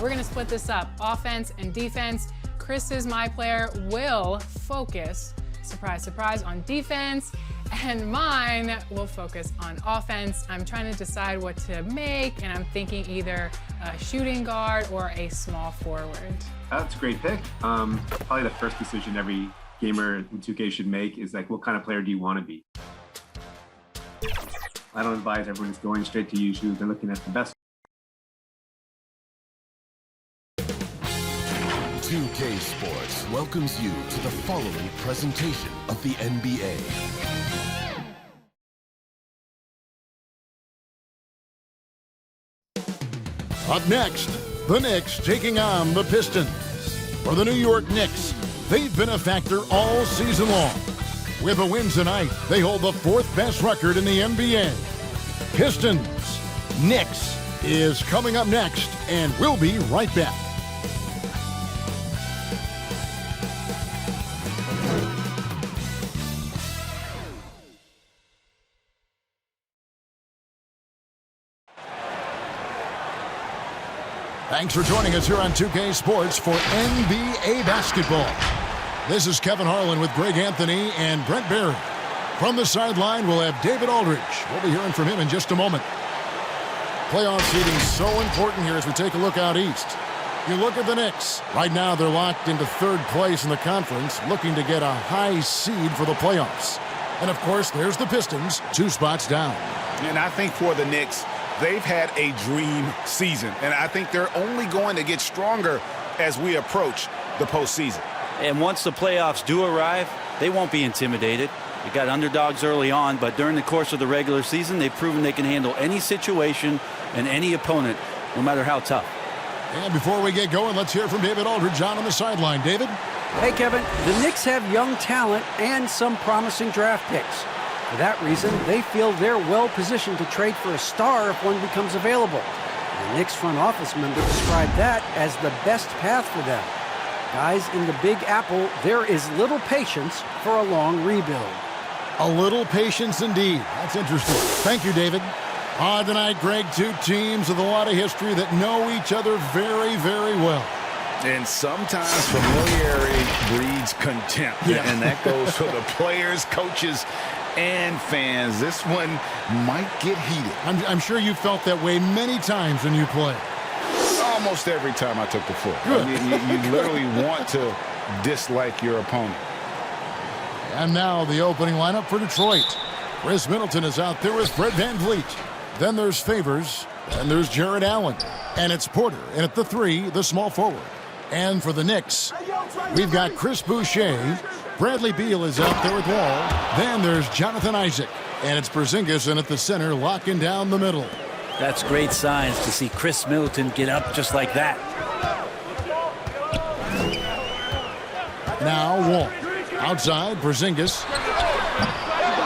We're going to split this up, offense and defense. Chris's My Player will focus, surprise, surprise, on defense, and mine will focus on offense. I'm trying to decide what to make, and I'm thinking either a shooting guard or a small forward. That's a great pick. Probably the first decision every gamer in 2K should make is like, what kind of player do you want to be? I don't advise everyone just going straight to YouTube and looking at the best. 2K Sports welcomes you to the following presentation of the NBA. Up next, the Knicks taking on the Pistons. For the New York Knicks, they've been a factor all season long. With a win tonight, they hold the 4th best record in the NBA. Pistons, Knicks is coming up next, and we'll be right back. Thanks for joining us here on 2K Sports for NBA basketball. This is Kevin Harlan with Greg Anthony and Brent Barry. From the sideline, we'll have David Aldridge. We'll be hearing from him in just a moment. Playoff seeding so important here as we take a look out east. You look at the Knicks. Right now, they're locked into 3rd place in the conference, looking to get a high seed for the playoffs. And, of course, there's the Pistons, 2 spots down. And I think for the Knicks, they've had a dream season, and I think they're only going to get stronger as we approach the postseason. And once the playoffs do arrive, they won't be intimidated. They got underdogs early on, but during the course of the regular season, they've proven they can handle any situation and any opponent, no matter how tough. And before we get going, let's hear from David Aldridge on the sideline. David? Hey, Kevin. The Knicks have young talent and some promising draft picks. For that reason, they feel they're well-positioned to trade for a star if one becomes available. The Knicks front office member described that as the best path for them. Guys, in the Big Apple, there is little patience for a long rebuild. A little patience indeed. That's interesting. Thank you, David. Tonight, Greg, 2 teams with a lot of history that know each other very, very well. And sometimes familiarity breeds contempt. Yeah. And that goes for the players, coaches, and fans. This one might get heated. I'm sure you felt that way many times when you play. Almost every time I took the floor. Good. You literally want to dislike your opponent. And now the opening lineup for Detroit. Chris Middleton is out there with Fred VanVleet. Then there's Favors. And there's Jared Allen. And it's Porter. And at the 3, the small forward. And for the Knicks, we've got Chris Boucher. Bradley Beal is out there with Wall. Then there's Jonathan Isaac. And it's Porzingis in at the center, locking down the middle. That's great signs to see Chris Middleton get up just like that. Now Wall. Outside, Porzingis.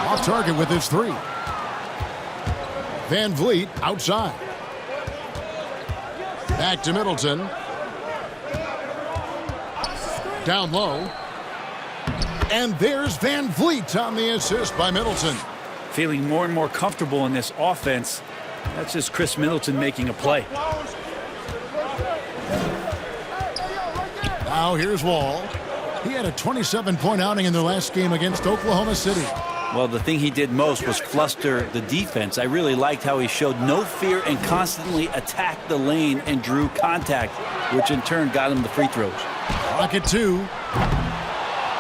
Off target with his 3. VanVleet outside. Back to Middleton. Down low. And there's VanVleet on the assist by Middleton. Feeling more and more comfortable in this offense. That's just Chris Middleton making a play. Now here's Wall. He had a 27-point outing in their last game against Oklahoma City. Well, the thing he did most was fluster the defense. I really liked how he showed no fear and constantly attacked the lane and drew contact, which in turn got him the free throws. Rocket 2.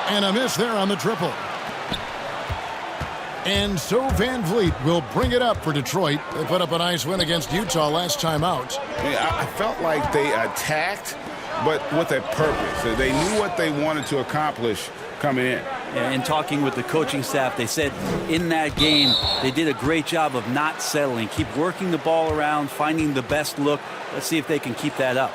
And a miss there on the triple. And so VanVleet will bring it up for Detroit. They put up a nice win against Utah last time out. Yeah, I felt like they attacked, but with a purpose. They knew what they wanted to accomplish coming in. And talking with the coaching staff, they said in that game, they did a great job of not settling. Keep working the ball around, finding the best look. Let's see if they can keep that up.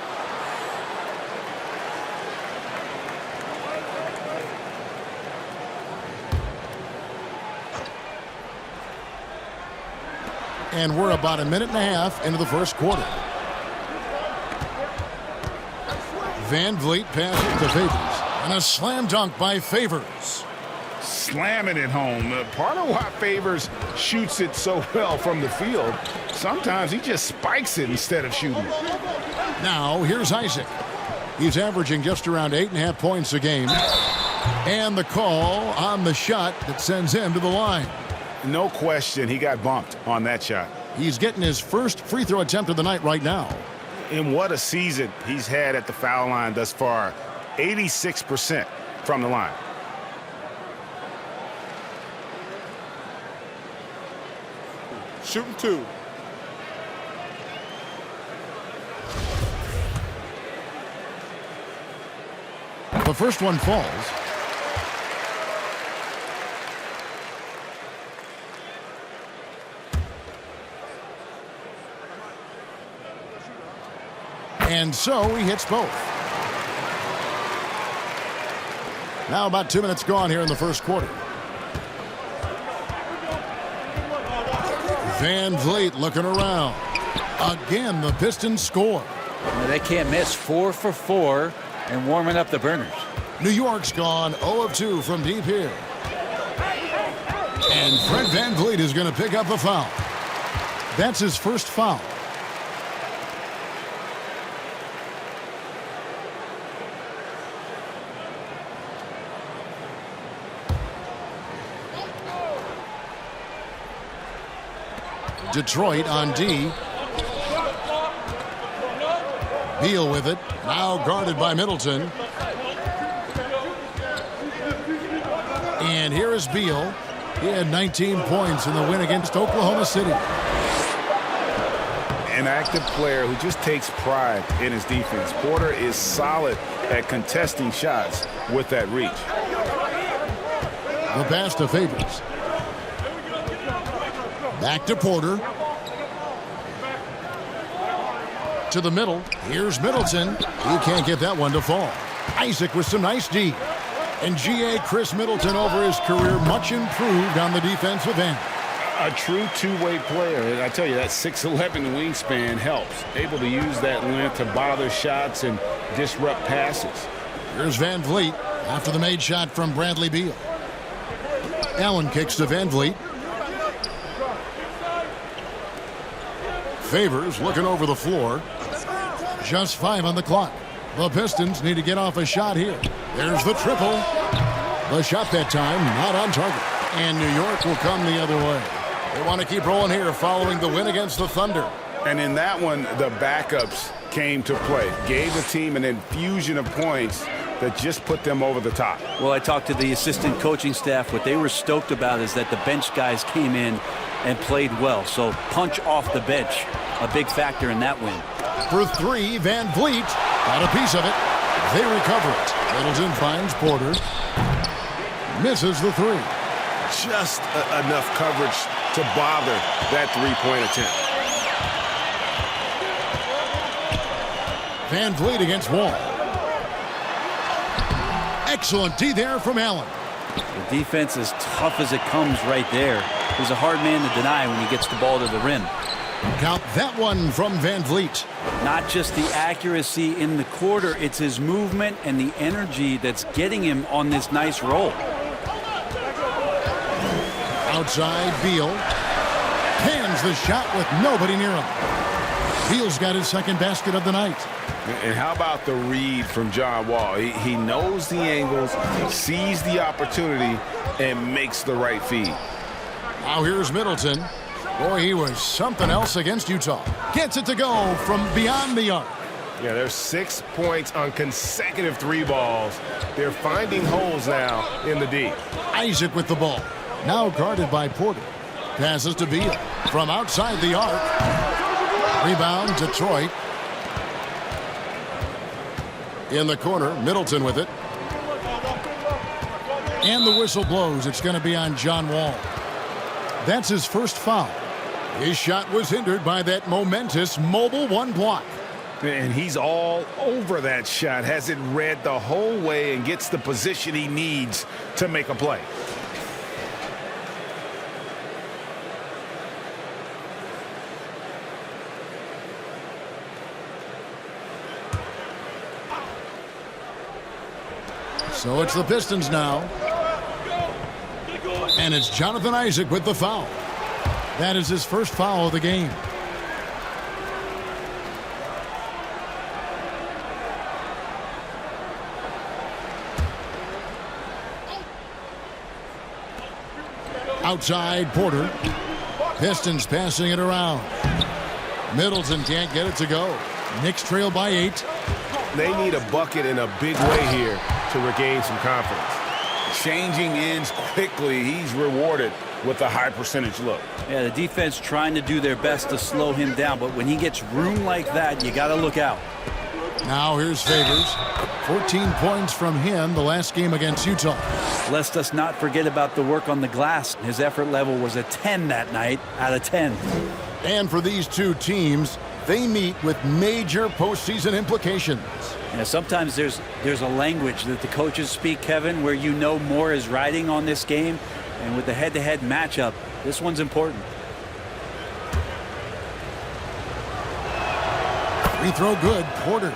And we're about a minute and a half into the first quarter. VanVleet passes to Favors. And a slam dunk by Favors. slamming it home. Part of why Favors shoots it so well from the field, sometimes he just spikes it instead of shooting it. Now, here's Isaac. He's averaging just around 8.5 points a game. And the call on the shot that sends him to the line. No question, he got bumped on that shot. He's getting his first free throw attempt of the night right now. And what a season he's had at the foul line thus far. 86% from the line. Shooting 2. The first one falls. And so he hits both. Now about 2 minutes gone here in the first quarter. Van Vliet looking around. Again, the Pistons score. They can't miss. 4 for 4 and warming up the burners. New York's gone 0 of 2 from deep here. And Fred Van Vliet is going to pick up a foul. That's his first foul. Detroit on D. Beal with it. Now guarded by Middleton. And here is Beal. He had 19 points in the win against Oklahoma City. An active player who just takes pride in his defense. Porter is solid at contesting shots with that reach. The pass to Favors. Back to Porter. To the middle. Here's Middleton. He can't get that one to fall. Isaac with some nice D. And G.A. Chris Middleton over his career much improved on the defensive end. A true two-way player. And I tell you, that 6'11" wingspan helps. Able to use that length to bother shots and disrupt passes. Here's Van Vliet after the made shot from Bradley Beal. Allen kicks to Van Vliet. Favors looking over the floor. Just 5 on the clock. The Pistons need to get off a shot here. There's the triple. The shot that time not on target. And New York will come the other way. They want to keep rolling here following the win against the Thunder. And in that one, the backups came to play. Gave the team an infusion of points that just put them over the top. Well, I talked to the assistant coaching staff. What they were stoked about is that the bench guys came in and played well. So punch off the bench, a big factor in that win. For 3, Van Vliet got a piece of it. They recover it. Middleton finds Porter. Misses the 3. Just enough coverage to bother that three-point attempt. Van Vliet against Wall. Excellent D there from Allen. The defense is tough as it comes right there. He's a hard man to deny when he gets the ball to the rim. Count that one from Van Vliet. Not just the accuracy in the quarter, it's his movement and the energy that's getting him on this nice roll. Outside, Beal. Pans the shot with nobody near him. Beal's got his second basket of the night. And how about the read from John Wall? He knows the angles, sees the opportunity, and makes the right feed. Now here's Middleton. Boy, he was something else against Utah. Gets it to go from beyond the arc. Yeah, there's 6 points on consecutive 3 balls. They're finding holes now in the D. Isaac with the ball. Now guarded by Porter. Passes to Beal from outside the arc. Rebound, Detroit. In the corner, Middleton with it. And the whistle blows. It's going to be on John Wall. That's his first foul. His shot was hindered by that momentous mobile 1 block. And he's all over that shot. Has it read the whole way and gets the position he needs to make a play. So it's the Pistons now. And it's Jonathan Isaac with the foul. That is his first foul of the game. Outside, Porter. Pistons passing it around. Middleton can't get it to go. Knicks trail by 8. They need a bucket in a big way here to regain some confidence. Changing ends quickly. He's rewarded with a high percentage look. Yeah, the defense trying to do their best to slow him down, but when he gets room like that, you got to look out. Now here's Favors. 14 points from him the last game against Utah. Lest us not forget about the work on the glass. His effort level was a 10 that night out of 10. And for these two teams, they meet with major postseason implications. You know, sometimes there's a language that the coaches speak, Kevin, where you know more is riding on this game. And with the head-to-head matchup, this one's important. Free throw good, Porter.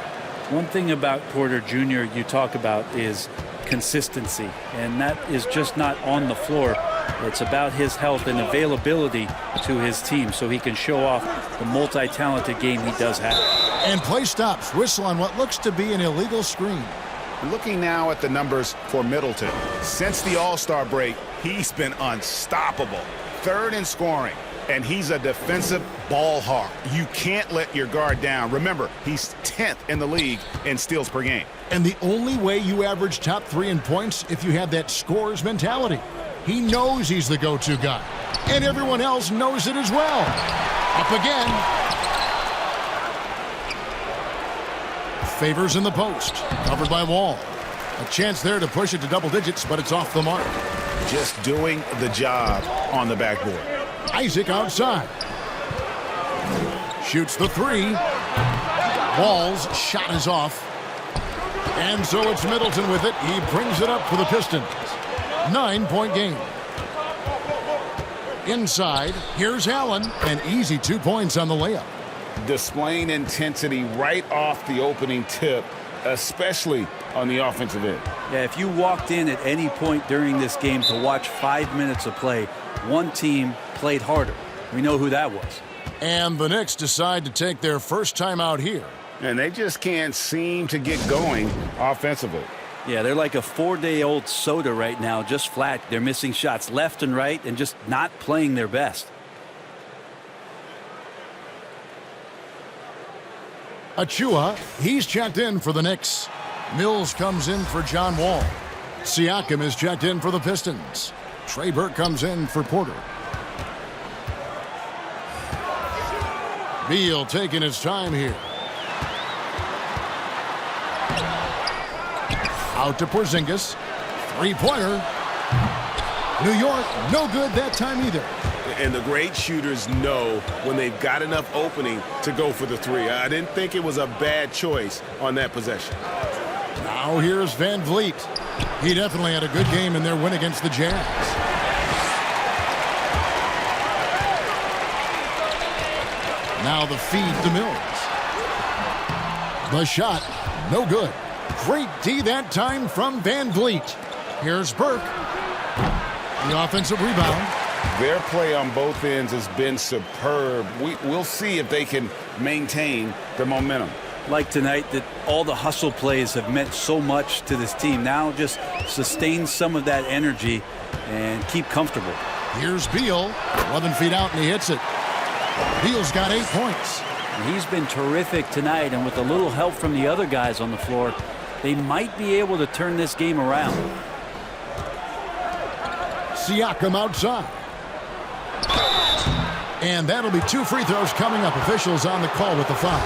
One thing about Porter Jr. you talk about is consistency, and that is just not on the floor. It's about his health and availability to his team so he can show off the multi-talented game he does have. And play stops. Whistle on what looks to be an illegal screen. Looking now at the numbers for Middleton. Since the All-Star break, he's been unstoppable. Third in scoring, and he's a defensive ball hawk. You can't let your guard down. Remember, he's 10th in the league in steals per game. And the only way you average top 3 in points if you have that scorer's mentality. He knows he's the go-to guy. And everyone else knows it as well. Up again. Favors in the post. Covered by Wall. A chance there to push it to double digits, but it's off the mark. Just doing the job on the backboard. Isaac outside. Shoots the 3. Wall's shot is off. And so it's Middleton with it. He brings it up for the Pistons. 9-point game. Inside, here's Allen. An easy 2 points on the layup. Displaying intensity right off the opening tip, especially on the offensive end. Yeah, if you walked in at any point during this game to watch 5 minutes of play, one team played harder. We know who that was. And the Knicks decide to take their first time out here. And they just can't seem to get going offensively. Yeah, they're like a 4-day-old soda right now, just flat. They're missing shots left and right and just not playing their best. Achua, he's checked in for the Knicks. Mills comes in for John Wall. Siakam is checked in for the Pistons. Trey Burke comes in for Porter. Beal taking his time here. Out to Porzingis. Three-pointer. New York, no good that time either. And the great shooters know when they've got enough opening to go for the 3. I didn't think it was a bad choice on that possession. Now here's Van Vliet. He definitely had a good game in their win against the Jazz. Now the feed to Mills. The shot, no good. Great D that time from Van Vliet. Here's Burke. The offensive rebound. Their play on both ends has been superb. We'll see if they can maintain the momentum. Like tonight, that all the hustle plays have meant so much to this team. Now just sustain some of that energy and keep comfortable. Here's Beal. 11 feet out, and he hits it. Beal's got 8 points. He's been terrific tonight, and with a little help from the other guys on the floor, they might be able to turn this game around. Siakam outside. And that'll be 2 free throws coming up. Officials on the call with the foul.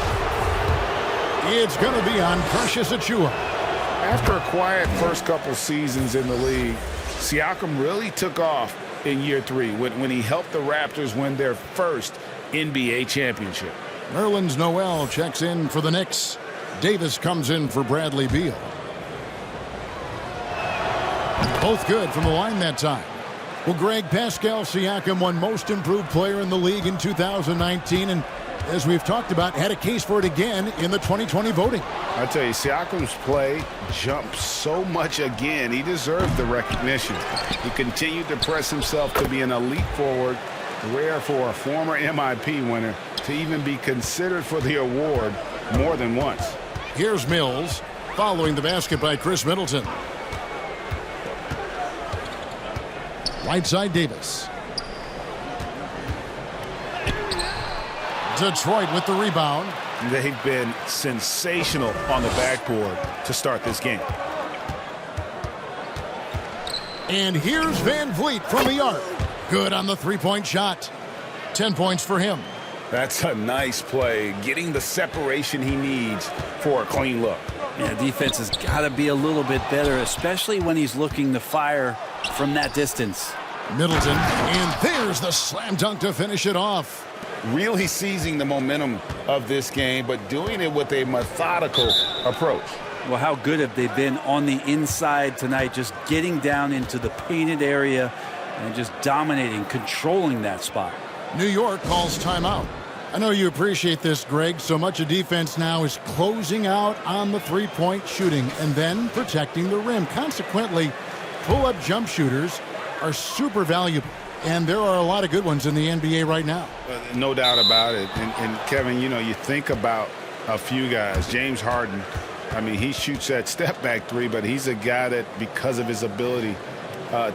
It's going to be on Precious Achua. After a quiet first couple seasons in the league, Siakam really took off in year 3 when he helped the Raptors win their first NBA championship. Nerlens Noel checks in for the Knicks. Davis comes in for Bradley Beal. Both good from the line that time. Well, Greg, Pascal Siakam won Most Improved Player in the league in 2019, and as we've talked about, had a case for it again in the 2020 voting. I tell you, Siakam's play jumped so much again. He deserved the recognition. He continued to press himself to be an elite forward, rare for a former MIP winner to even be considered for the award more than once. Here's Mills, following the basket by Chris Middleton. Right side, Davis. Detroit with the rebound. They've been sensational on the backboard to start this game. And here's Van Vliet from the arc. Good on the three-point shot. 10 points for him. That's a nice play, getting the separation he needs for a clean look. Yeah, defense has got to be a little bit better, especially when he's looking to fire from that distance. Middleton, and there's the slam dunk to finish it off. Really seizing the momentum of this game, but doing it with a methodical approach. Well, how good have they been on the inside tonight, just getting down into the painted area and just dominating, controlling that spot. New York calls timeout. I know you appreciate this, Greg. So much of defense now is closing out on the three-point shooting and then protecting the rim. Consequently, pull-up jump shooters are super valuable. And there are a lot of good ones in the NBA right now. No doubt about it. And Kevin, you know, you think about a few guys. James Harden, I mean, he shoots that step-back three, but he's a guy that, because of his ability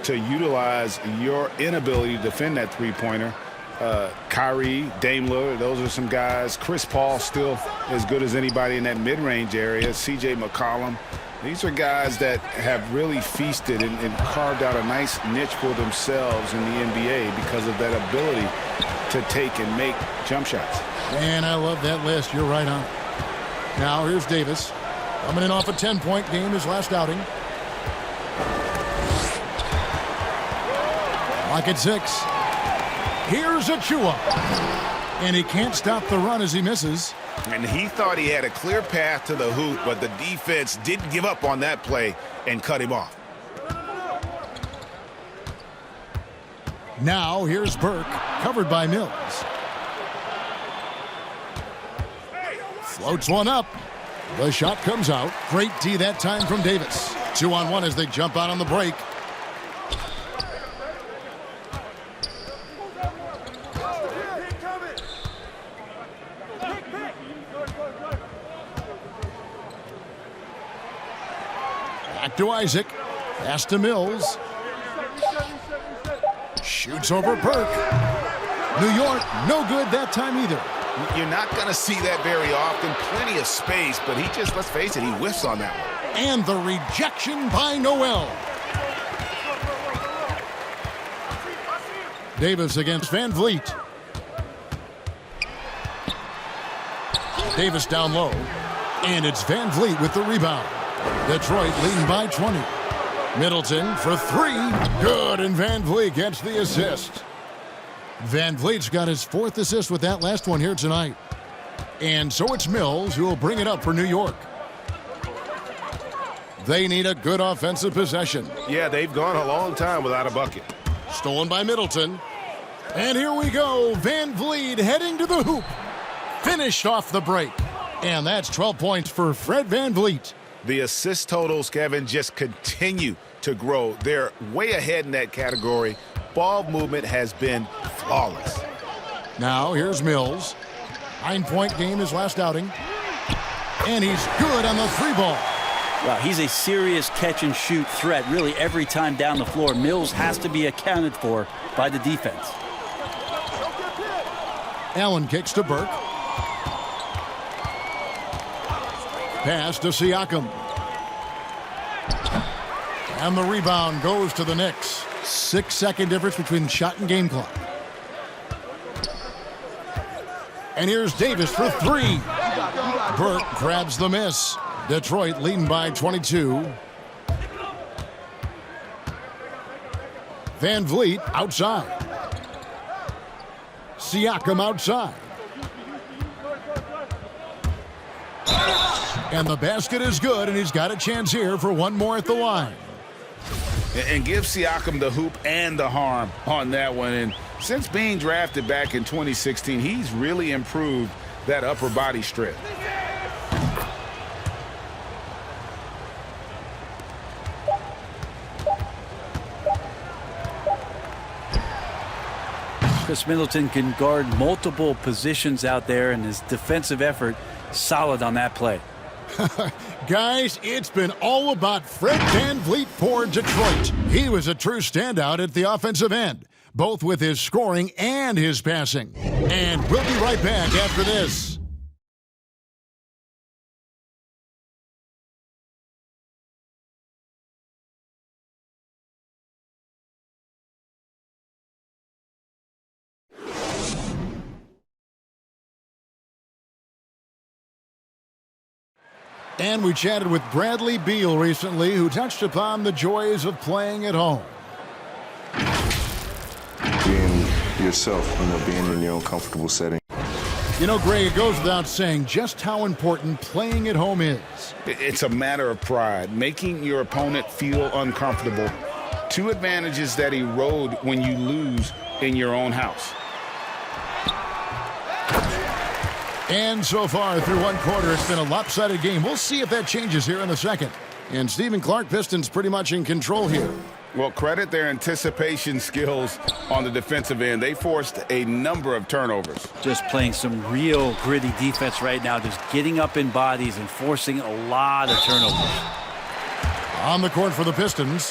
to utilize your inability to defend that three-pointer, Kyrie, Dame Lillard, those are some guys. Chris Paul still as good as anybody in that mid-range area. C.J. McCollum. These are guys that have really feasted and carved out a nice niche for themselves in the NBA because of that ability to take and make jump shots. And I love that list. You're right on. Now here's Davis. Coming in off a 10-point game his last outing. Lock at 6. Here's Achua. And he can't stop the run as he misses. And he thought he had a clear path to the hoop, but the defense didn't give up on that play and cut him off. Now here's Burke, covered by Mills. Floats one up. The shot comes out. Great D that time from Davis. 2-on-1 as they jump out on the break. Back to Isaac. Pass to Mills. Shoots over Burke. New York, no good that time either. You're not going to see that very often. Plenty of space, but he just, let's face it, he whiffs on that one. And the rejection by Noel. Davis against Van Vliet. Davis down low. And it's Van Vliet with the rebound. Detroit leading by 20. Middleton for three. Good, and Van Vliet gets the assist. Van Vliet's got his 4th assist with that last one here tonight. And so it's Mills who will bring it up for New York. They need a good offensive possession. Yeah, they've gone a long time without a bucket. Stolen by Middleton. And here we go. Van Vliet heading to the hoop. Finished off the break. And that's 12 points for Fred Van Vliet. The assist totals, Kevin, just continue to grow. They're way ahead in that category. Ball movement has been flawless. Now here's Mills. 9-point game his last outing. And he's good on the 3-ball. Wow, he's a serious catch-and-shoot threat really every time down the floor. Mills has to be accounted for by the defense. Allen kicks to Burke. Pass to Siakam. And the rebound goes to the Knicks. 6-second difference between shot and game clock. And here's Davis for three. Burke grabs the miss. Detroit leading by 22. Van Vliet outside. Siakam outside. And the basket is good, and he's got a chance here for one more at the line. And give Siakam the hoop and the harm on that one. And since being drafted back in 2016, he's really improved that upper body strength. Chris Middleton can guard multiple positions out there, and his defensive effort solid on that play. Guys, it's been all about Fred VanVleet for Detroit. He was a true standout at the offensive end, both with his scoring and his passing. And we'll be right back after this. And we chatted with Bradley Beal recently, who touched upon the joys of playing at home. Being yourself, being in your own comfortable setting. You know, Greg, it goes without saying just how important playing at home is. It's a matter of pride, making your opponent feel uncomfortable. Two advantages that erode when you lose in your own house. And so far, through one quarter, it's been a lopsided game. We'll see if that changes here in the second. And Stephen Clark, Pistons pretty much in control here. Well, credit their anticipation skills on the defensive end. They forced a number of turnovers. Just playing some real gritty defense right now, just getting up in bodies and forcing a lot of turnovers. On the court for the Pistons,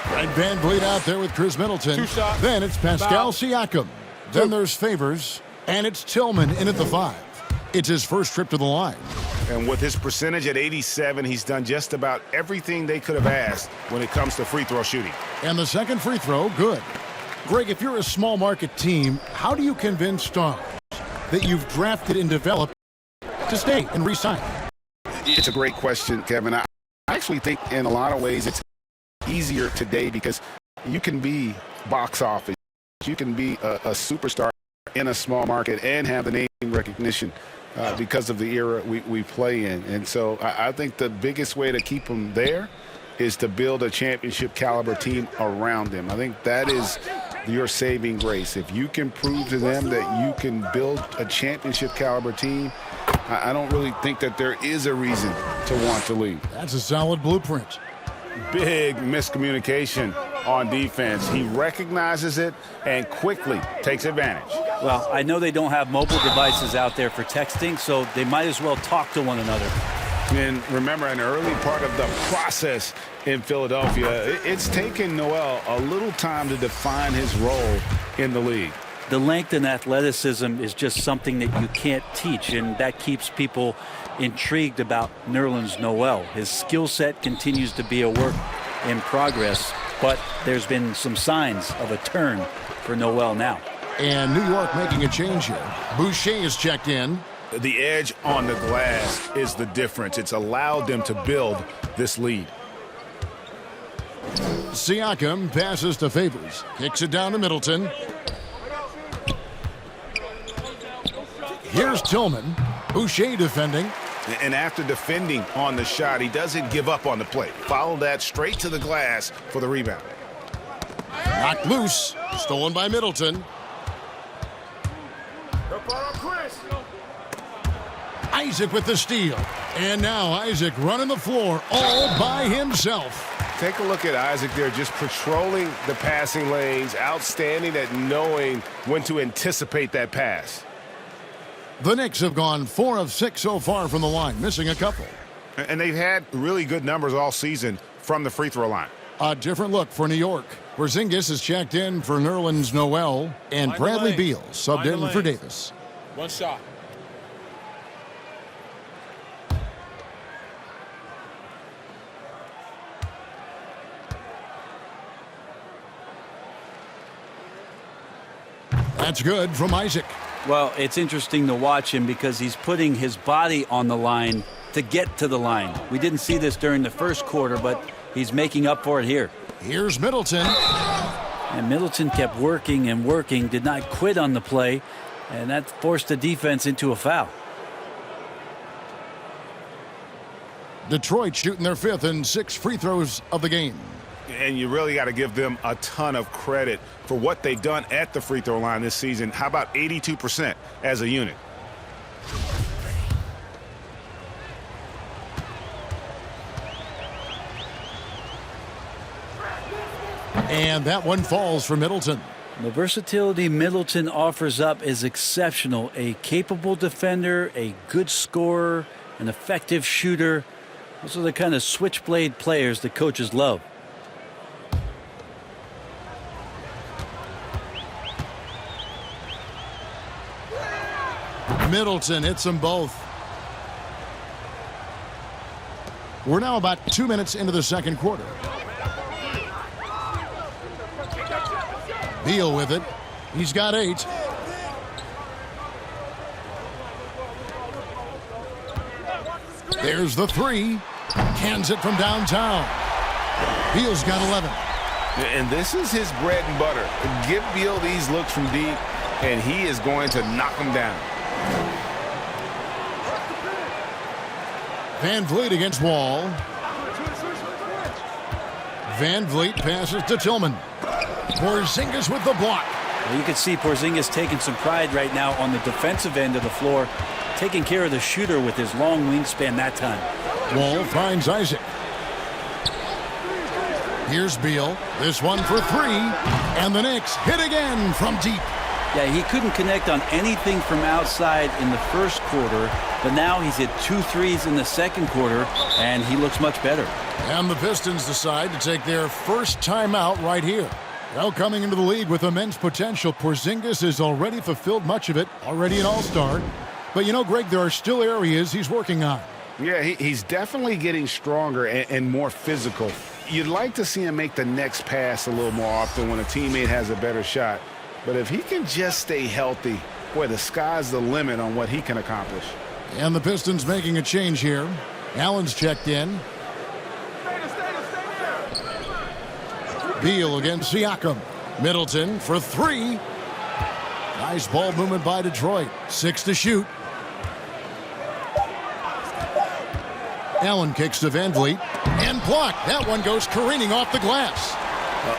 Fred VanVleet out there with Chris Middleton. Then it's Pascal Siakam. Then there's Favors, and it's Tillman in at the 5. It's his first trip to the line. And with his percentage at 87, he's done just about everything they could have asked when it comes to free throw shooting. And the second free throw, good. Greg, if you're a small market team, how do you convince stars that you've drafted and developed to stay and re-sign? It's a great question, Kevin. I actually think in a lot of ways it's easier today because you can be box office. You can be a superstar in a small market and have the name recognition. Because of the era we play in. And so I think the biggest way to keep them there is to build a championship caliber team around them. I think that is your saving grace. If you can prove to them that you can build a championship caliber team, I don't really think that there is a reason to want to leave. That's a solid blueprint. Big miscommunication on defense. He recognizes it and quickly takes advantage. Well, I know they don't have mobile devices out there for texting, so they might as well talk to one another. And remember, an early part of the process in Philadelphia, it's taken Noel a little time to define his role in the league. The length and athleticism is just something that you can't teach, and that keeps people intrigued about Nerlens Noel. His skill set continues to be a work in progress, but there's been some signs of a turn for Noel now. And New York making a change here. Boucher is checked in. The edge on the glass is the difference. It's allowed them to build this lead. Siakam passes to Favors. Kicks it down to Middleton. Here's Tillman. Boucher defending. And after defending on the shot, he doesn't give up on the play. Follow that straight to the glass for the rebound. Knocked loose. Stolen by Middleton. Isaac with the steal. And now Isaac running the floor all by himself. Take a look at Isaac there, just patrolling the passing lanes, outstanding at knowing when to anticipate that pass. The Knicks have gone 4 of 6 so far from the line, missing a couple. And they've had really good numbers all season from the free throw line. A different look for New York. Porzingis is checked in for Nerlens Noel, and Bradley Beal subbed in for Davis. One shot. That's good from Isaac. Well, it's interesting to watch him because he's putting his body on the line to get to the line. We didn't see this during the first quarter, but he's making up for it here. Here's Middleton. And Middleton kept working and working, did not quit on the play, and that forced the defense into a foul. Detroit shooting their 5th and 6 free throws of the game. And you really got to give them a ton of credit for what they've done at the free throw line this season. How about 82% as a unit? And that one falls for Middleton. The versatility Middleton offers up is exceptional. A capable defender, a good scorer, an effective shooter. Those are the kind of switchblade players that coaches love. Middleton hits them both. We're now about 2 minutes into the second quarter. Beal with it. He's got 8. There's the 3. Cans it from downtown. Beal's got 11. And this is his bread and butter. Give Beal these looks from deep, and he is going to knock them down. Van Vliet against Wall. Van Vliet passes to Tillman. Porzingis with the block. Well, you can see Porzingis taking some pride right now on the defensive end of the floor, taking care of the shooter with his long wingspan that time. Wall finds Isaac. Here's Beal. This one for 3. And the Knicks hit again from deep. Yeah, he couldn't connect on anything from outside in the first quarter, but now he's hit 2 threes in the second quarter, and he looks much better. And the Pistons decide to take their first timeout right here. Well, coming into the league with immense potential, Porzingis has already fulfilled much of it, already an all-star. But you know, Greg, there are still areas he's working on. Yeah, he's definitely getting stronger and more physical. You'd like to see him make the next pass a little more often when a teammate has a better shot. But if he can just stay healthy, boy, the sky's the limit on what he can accomplish. And the Pistons making a change here. Allen's checked in. Beal against Siakam. Middleton for 3. Nice ball movement by Detroit. 6 to shoot. Allen kicks to Van Vliet. And blocked. That one goes careening off the glass.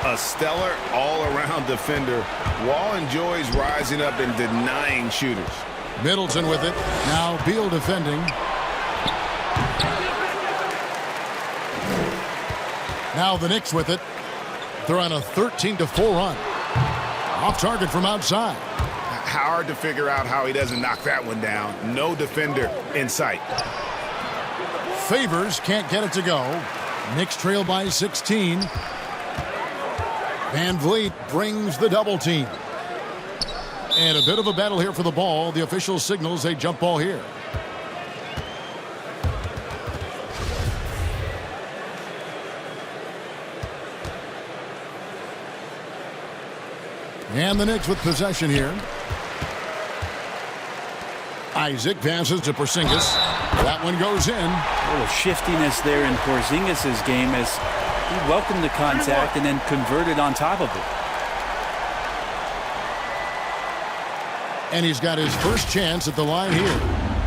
A stellar all-around defender. Wall enjoys rising up and denying shooters. Middleton with it. Now Beal defending. Now the Knicks with it. They're on a 13-4 run. Off target from outside. Hard to figure out how he doesn't knock that one down. No defender in sight. Favors can't get it to go. Knicks trail by 16. Van Vliet brings the double team. And a bit of a battle here for the ball. The official signals a jump ball here. And the Knicks with possession here. Isaac passes to Porzingis. That one goes in. A little shiftiness there in Porzingis' game as he welcomed the contact and then converted on top of it. And he's got his first chance at the line here.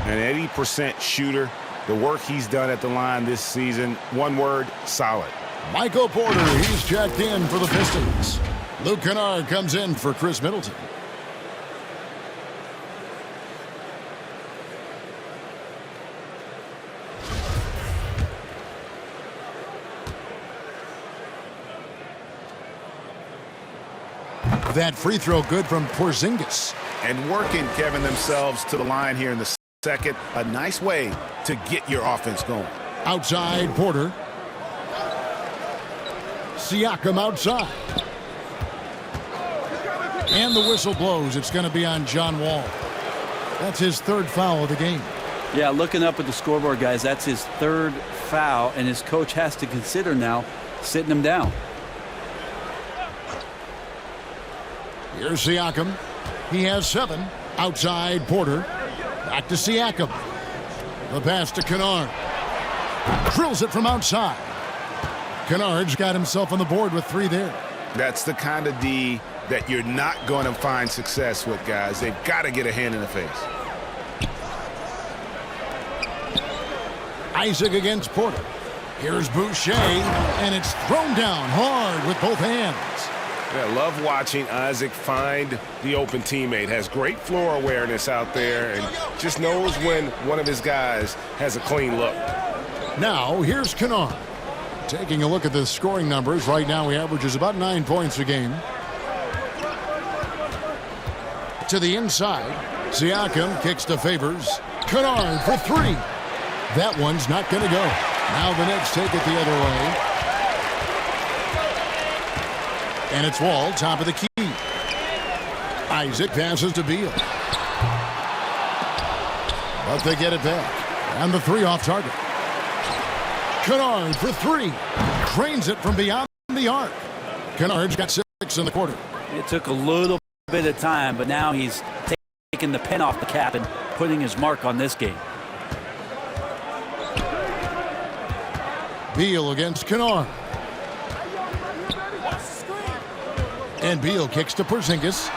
An 80% shooter. The work he's done at the line this season, one word, solid. Michael Porter, he's checked in for the Pistons. Luke Kennard comes in for Chris Middleton. That free throw good from Porzingis. And working, Kevin, themselves to the line here in the second. A nice way to get your offense going. Outside, Porter. Siakam outside. And the whistle blows. It's going to be on John Wall. That's his 3rd foul of the game. Yeah, looking up at the scoreboard, guys, that's his 3rd foul, and his coach has to consider now sitting him down. Here's Siakam. He has 7. Outside, Porter. Back to Siakam. The pass to Kennard. Drills it from outside. Kennard's got himself on the board with 3 there. That's the kind of D that you're not going to find success with, guys. They've got to get a hand in the face. Isaac against Porter. Here's Boucher, and it's thrown down hard with both hands. Yeah, love watching Isaac find the open teammate. Has great floor awareness out there and just knows when one of his guys has a clean look. Now here's Kennard. Taking a look at the scoring numbers, right now he averages about 9 points a game. To the inside, Siakam kicks to Favors. Kennard for three. That one's not going to go. Now the Knicks take it the other way. And it's Wall, top of the key. Isaac passes to Beal. But they get it back. And the three off target. Kennard for three. Drains it from beyond the arc. Kennard's got 6 in the quarter. It took a little bit of time, but now he's taking the pen off the cap and putting his mark on this game. Beal against Kennard. And Beal kicks to Porzingis.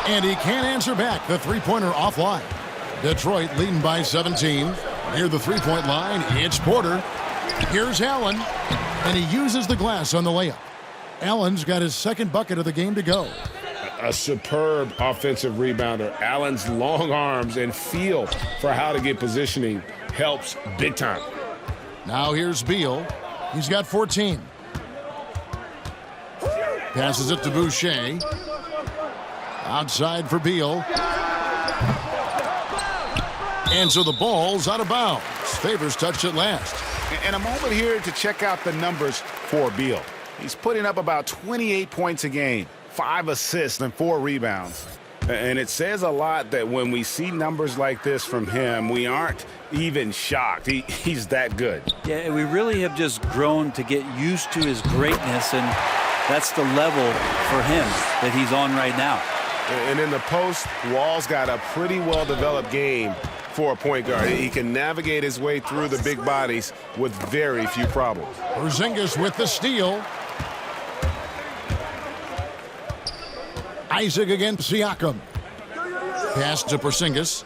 And he can't answer back. The three-pointer offline. Detroit leading by 17. Near the three-point line, it's Porter. Here's Allen. And he uses the glass on the layup. Allen's got his second bucket of the game to go. A superb offensive rebounder. Allen's long arms and feel for how to get positioning helps big time. Now here's Beal. He's got 14. Passes it to Boucher. Outside for Beal. And so the ball's out of bounds. Favors touched it last. And a moment here to check out the numbers for Beal. He's putting up about 28 points a game, 5 assists and 4 rebounds. And it says a lot that when we see numbers like this from him, we aren't even shocked. He's that good. Yeah, we really have just grown to get used to his greatness, and that's the level for him that he's on right now. And in the post, Wall's got a pretty well-developed game for a point guard. He can navigate his way through the big bodies with very few problems. Porzingis with the steal. Isaac against Siakam. Pass to Porzingis.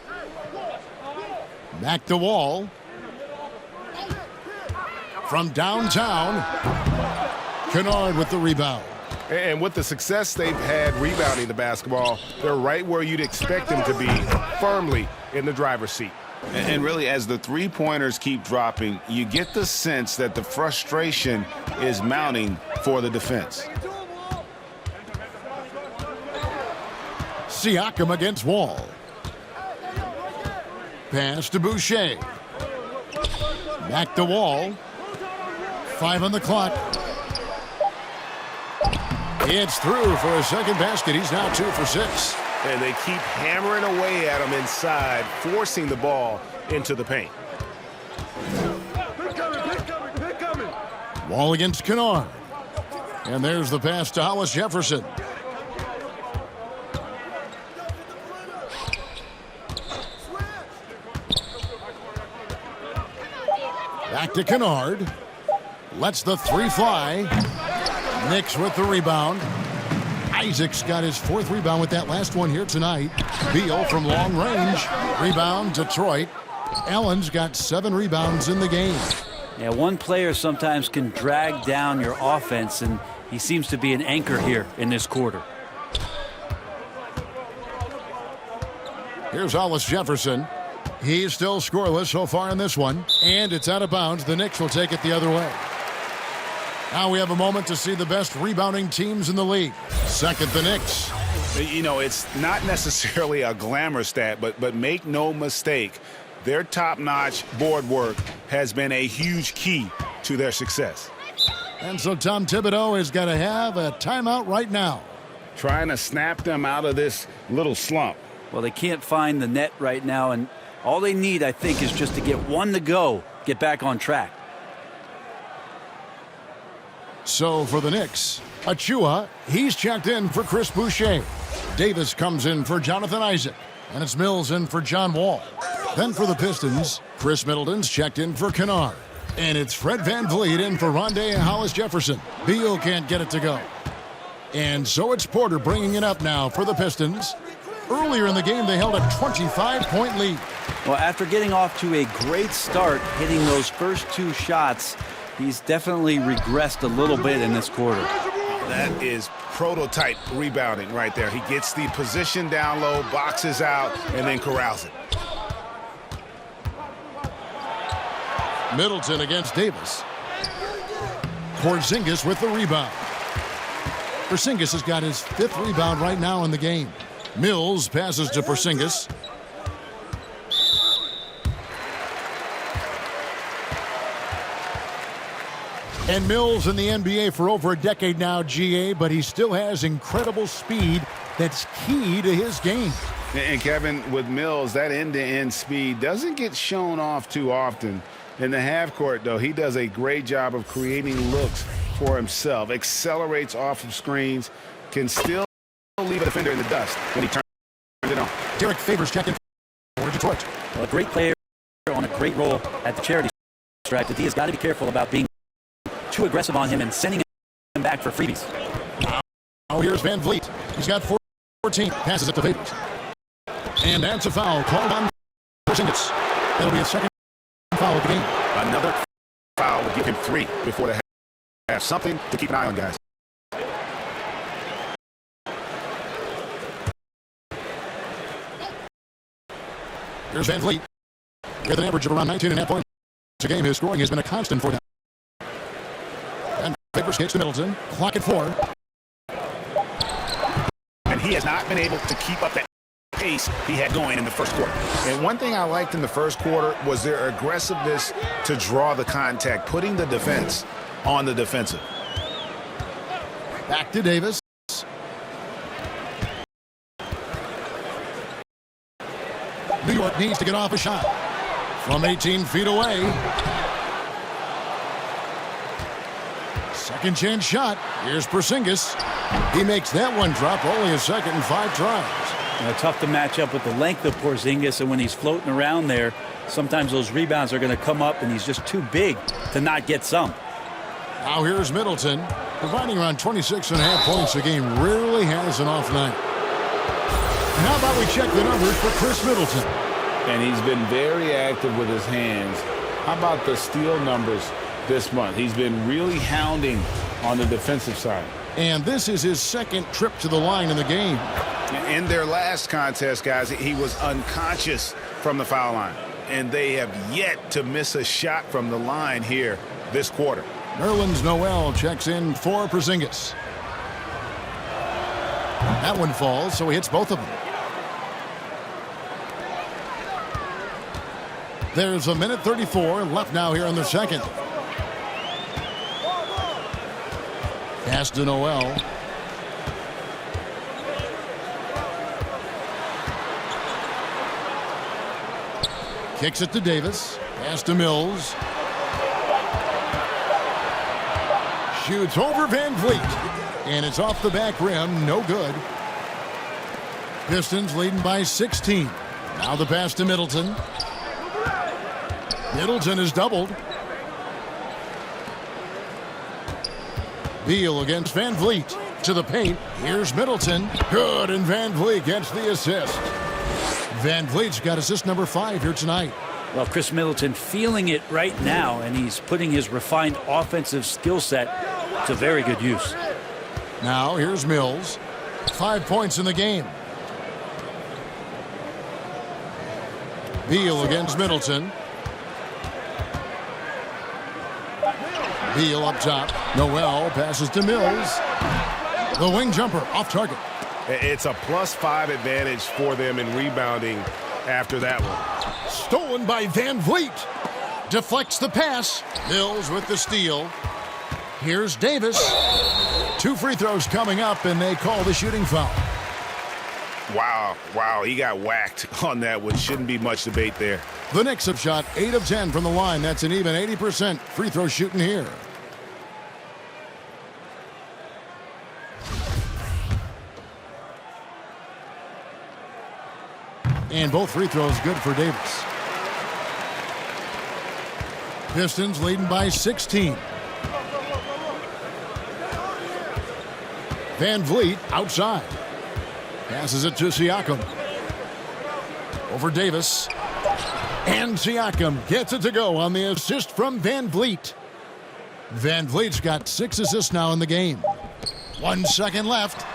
Back to Wall. From downtown, Kennard with the rebound. And with the success they've had rebounding the basketball, they're right where you'd expect them to be, firmly in the driver's seat. And really, as the three-pointers keep dropping, you get the sense that the frustration is mounting for the defense. Siakam against Wall. Pass to Boucher. Back to Wall. 5 on the clock. It's through for a second basket. He's now 2 for 6. And they keep hammering away at him inside, forcing the ball into the paint. Wall against Kennard. And there's the pass to Hollis Jefferson. Back to Kennard. Lets the three fly. Knicks with the rebound. Isaac's got his 4th rebound with that last one here tonight. Beal from long range. Rebound, Detroit. Allen's got 7 rebounds in the game. Yeah, one player sometimes can drag down your offense, and he seems to be an anchor here in this quarter. Here's Hollis Jefferson. He's still scoreless so far in this one. And it's out of bounds. The Knicks will take it the other way. Now we have a moment to see the best rebounding teams in the league. Second, the Knicks. You know, it's not necessarily a glamour stat, but make no mistake, their top-notch board work has been a huge key to their success. And so Tom Thibodeau has got to have a timeout right now. Trying to snap them out of this little slump. Well, they can't find the net right now, and all they need, I think, is just to get one to go, get back on track. So for the Knicks, Achua, he's checked in for Chris Boucher. Davis comes in for Jonathan Isaac. And it's Mills in for John Wall. Then for the Pistons, Chris Middleton's checked in for Kennard. And it's Fred VanVleet in for Rondé and Hollis Jefferson. Beal can't get it to go. And so it's Porter bringing it up now for the Pistons. Earlier in the game, they held a 25-point lead. Well, after getting off to a great start, hitting those first 2 shots, he's definitely regressed a little bit in this quarter. That is prototype rebounding right there. He gets the position down low, boxes out, and then corrals it. Middleton against Davis. Porzingis with the rebound. Porzingis has got his 5th rebound right now in the game. Mills passes to Porzingis. And Mills in the NBA for over a decade now, GA, but he still has incredible speed that's key to his game. And Kevin, with Mills, that end-to-end speed doesn't get shown off too often. In the half court, though, he does a great job of creating looks for himself, accelerates off of screens, can still leave a defender in the dust when he turns it on. Derek Favors checking for Detroit. Well, a great player on a great role at the charity stripe. The D has got to be careful about being too aggressive on him and sending him back for freebies. Now here's Van Vliet. He's got 14. Passes it to Favors. And that's a foul called on Porzingis. That'll be a second foul of the game. Another foul will give him 3 before the half. Something to keep an eye on, guys. Here's Van Vliet. With an average of around 19.5 points a game, his scoring has been a constant for them. And Favors hits to Middleton. Clock at 4. And he has not been able to keep up that pace he had going in the first quarter. And one thing I liked in the first quarter was their aggressiveness to draw the contact, putting the defense on the defensive. Back to Davis. New York needs to get off a shot from 18 feet away. Second chance shot. Here's Porzingis. He makes that one drop. Only a second and 5 tries. Tough to match up with the length of Porzingis, and when he's floating around there, sometimes those rebounds are going to come up, and he's just too big to not get some. Now here's Middleton, providing around 26.5 points a game. Rarely has an off night. And how about we check the numbers for Chris Middleton? And he's been very active with his hands. How about the steal numbers this month? He's been really hounding on the defensive side. And this is his second trip to the line in the game. In their last contest, guys, he was unconscious from the foul line. And they have yet to miss a shot from the line here this quarter. Nerlens Noel checks in for Porzingis. That one falls, so he hits both of them. There's a minute 34 left now here in the second. Pass to Noel. Kicks it to Davis. Pass to Mills. Shoots over Van Vliet. And it's off the back rim. No good. Pistons leading by 16. Now the pass to Middleton. Middleton is doubled. Beal against Van Vliet. To the paint. Here's Middleton. Good, and Van Vliet gets the assist. Van Vliet's got assist number 5 here tonight. Well, Chris Middleton feeling it right now, and he's putting his refined offensive skill set to very good use. Now here's Mills. 5 points in the game. Beal against Middleton. Beal up top. Noel passes to Mills. The wing jumper off target. It's a +5 advantage for them in rebounding after that one. Stolen by Van Vliet. Deflects the pass. Mills with the steal. Here's Davis. 2 free throws coming up, and they call the shooting foul. Wow, he got whacked on that one. Shouldn't be much debate there. The Knicks have shot 8 of 10 from the line. That's an even 80% free throw shooting here. And both free throws good for Davis. Pistons leading by 16. Van Vliet outside. Passes it to Siakam. Over Davis. And Siakam gets it to go on the assist from Van Vliet. Van Vliet's got 6 assists now in the game. 1 second left.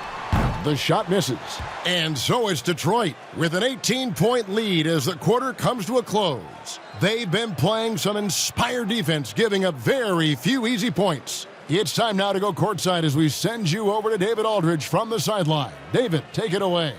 The shot misses. And so it's Detroit with an 18-point lead as the quarter comes to a close. They've been playing some inspired defense, giving up very few easy points. It's time now to go courtside as we send you over to David Aldridge from the sideline. David, take it away.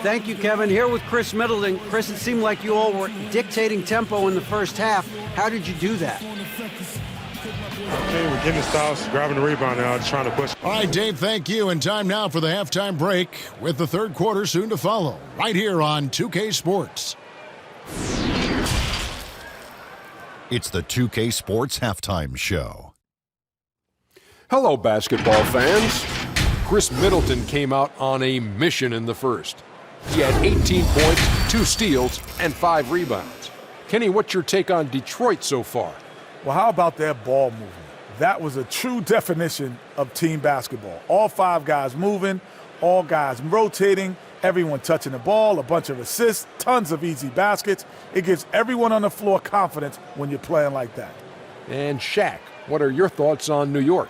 Thank you, Kevin. Here with Chris Middleton. Chris, it seemed like you all were dictating tempo in the first half. How did you do that? Okay, we're getting the stops, grabbing the rebound now, just trying to push. All right, Dave, thank you. And time now for the halftime break with the third quarter soon to follow right here on 2K Sports. It's the 2K Sports Halftime Show. Hello, basketball fans. Chris Middleton came out on a mission in the first. He had 18 points, 2 steals, and 5 rebounds. Kenny, what's your take on Detroit so far? Well, how about their ball movement? That was a true definition of team basketball. All 5 guys moving, all guys rotating, everyone touching the ball, a bunch of assists, tons of easy baskets. It gives everyone on the floor confidence when you're playing like that. And Shaq, what are your thoughts on New York?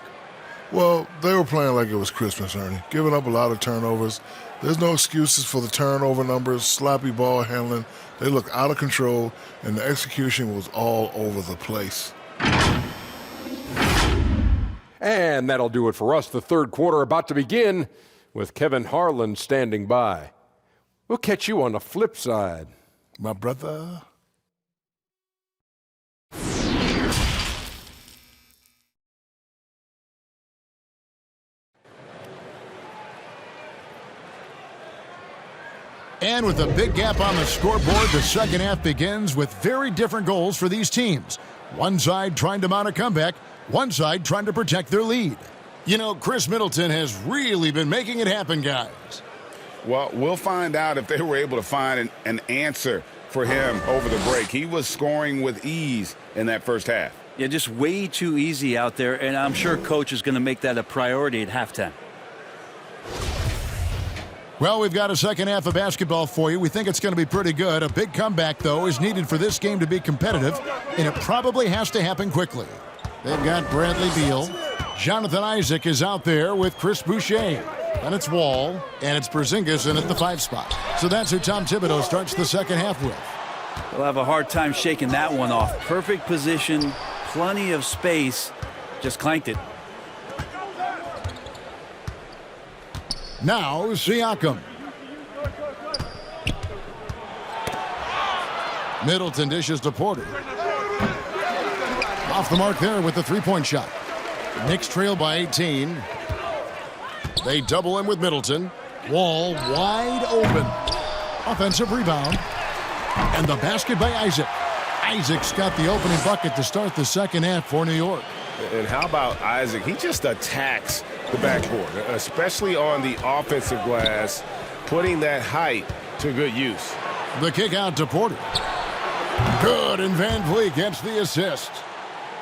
Well, they were playing like it was Christmas, Ernie, giving up a lot of turnovers. There's no excuses for the turnover numbers, sloppy ball handling. They look out of control, and the execution was all over the place. And that'll do it for us. The third quarter about to begin with Kevin Harlan standing by. We'll catch you on the flip side. My brother. And with a big gap on the scoreboard, the second half begins with very different goals for these teams. One side trying to mount a comeback, one side trying to protect their lead. You know, Chris Middleton has really been making it happen, guys. Well, we'll find out if they were able to find an answer for him over the break. He was scoring with ease in that first half. Yeah, just way too easy out there, and I'm sure Coach is going to make that a priority at halftime. Well, we've got a second half of basketball for you. We think it's going to be pretty good. A big comeback, though, is needed for this game to be competitive, and it probably has to happen quickly. They've got Bradley Beal. Jonathan Isaac is out there with Chris Boucher. And it's Wall, and it's Porzingis in at the 5 spot. So that's who Tom Thibodeau starts the second half with. They'll have a hard time shaking that one off. Perfect position, plenty of space, just clanked it. Now, Siakam. Middleton dishes to Porter. Off the mark there with the three-point shot. Knicks trail by 18. They double him with Middleton. Wall wide open. Offensive rebound. And the basket by Isaac. Isaac's got the opening bucket to start the second half for New York. And how about Isaac? He just attacks the backboard, especially on the offensive glass, putting that height to good use. The kick out to Porter. Good, and Van Vliet gets the assist.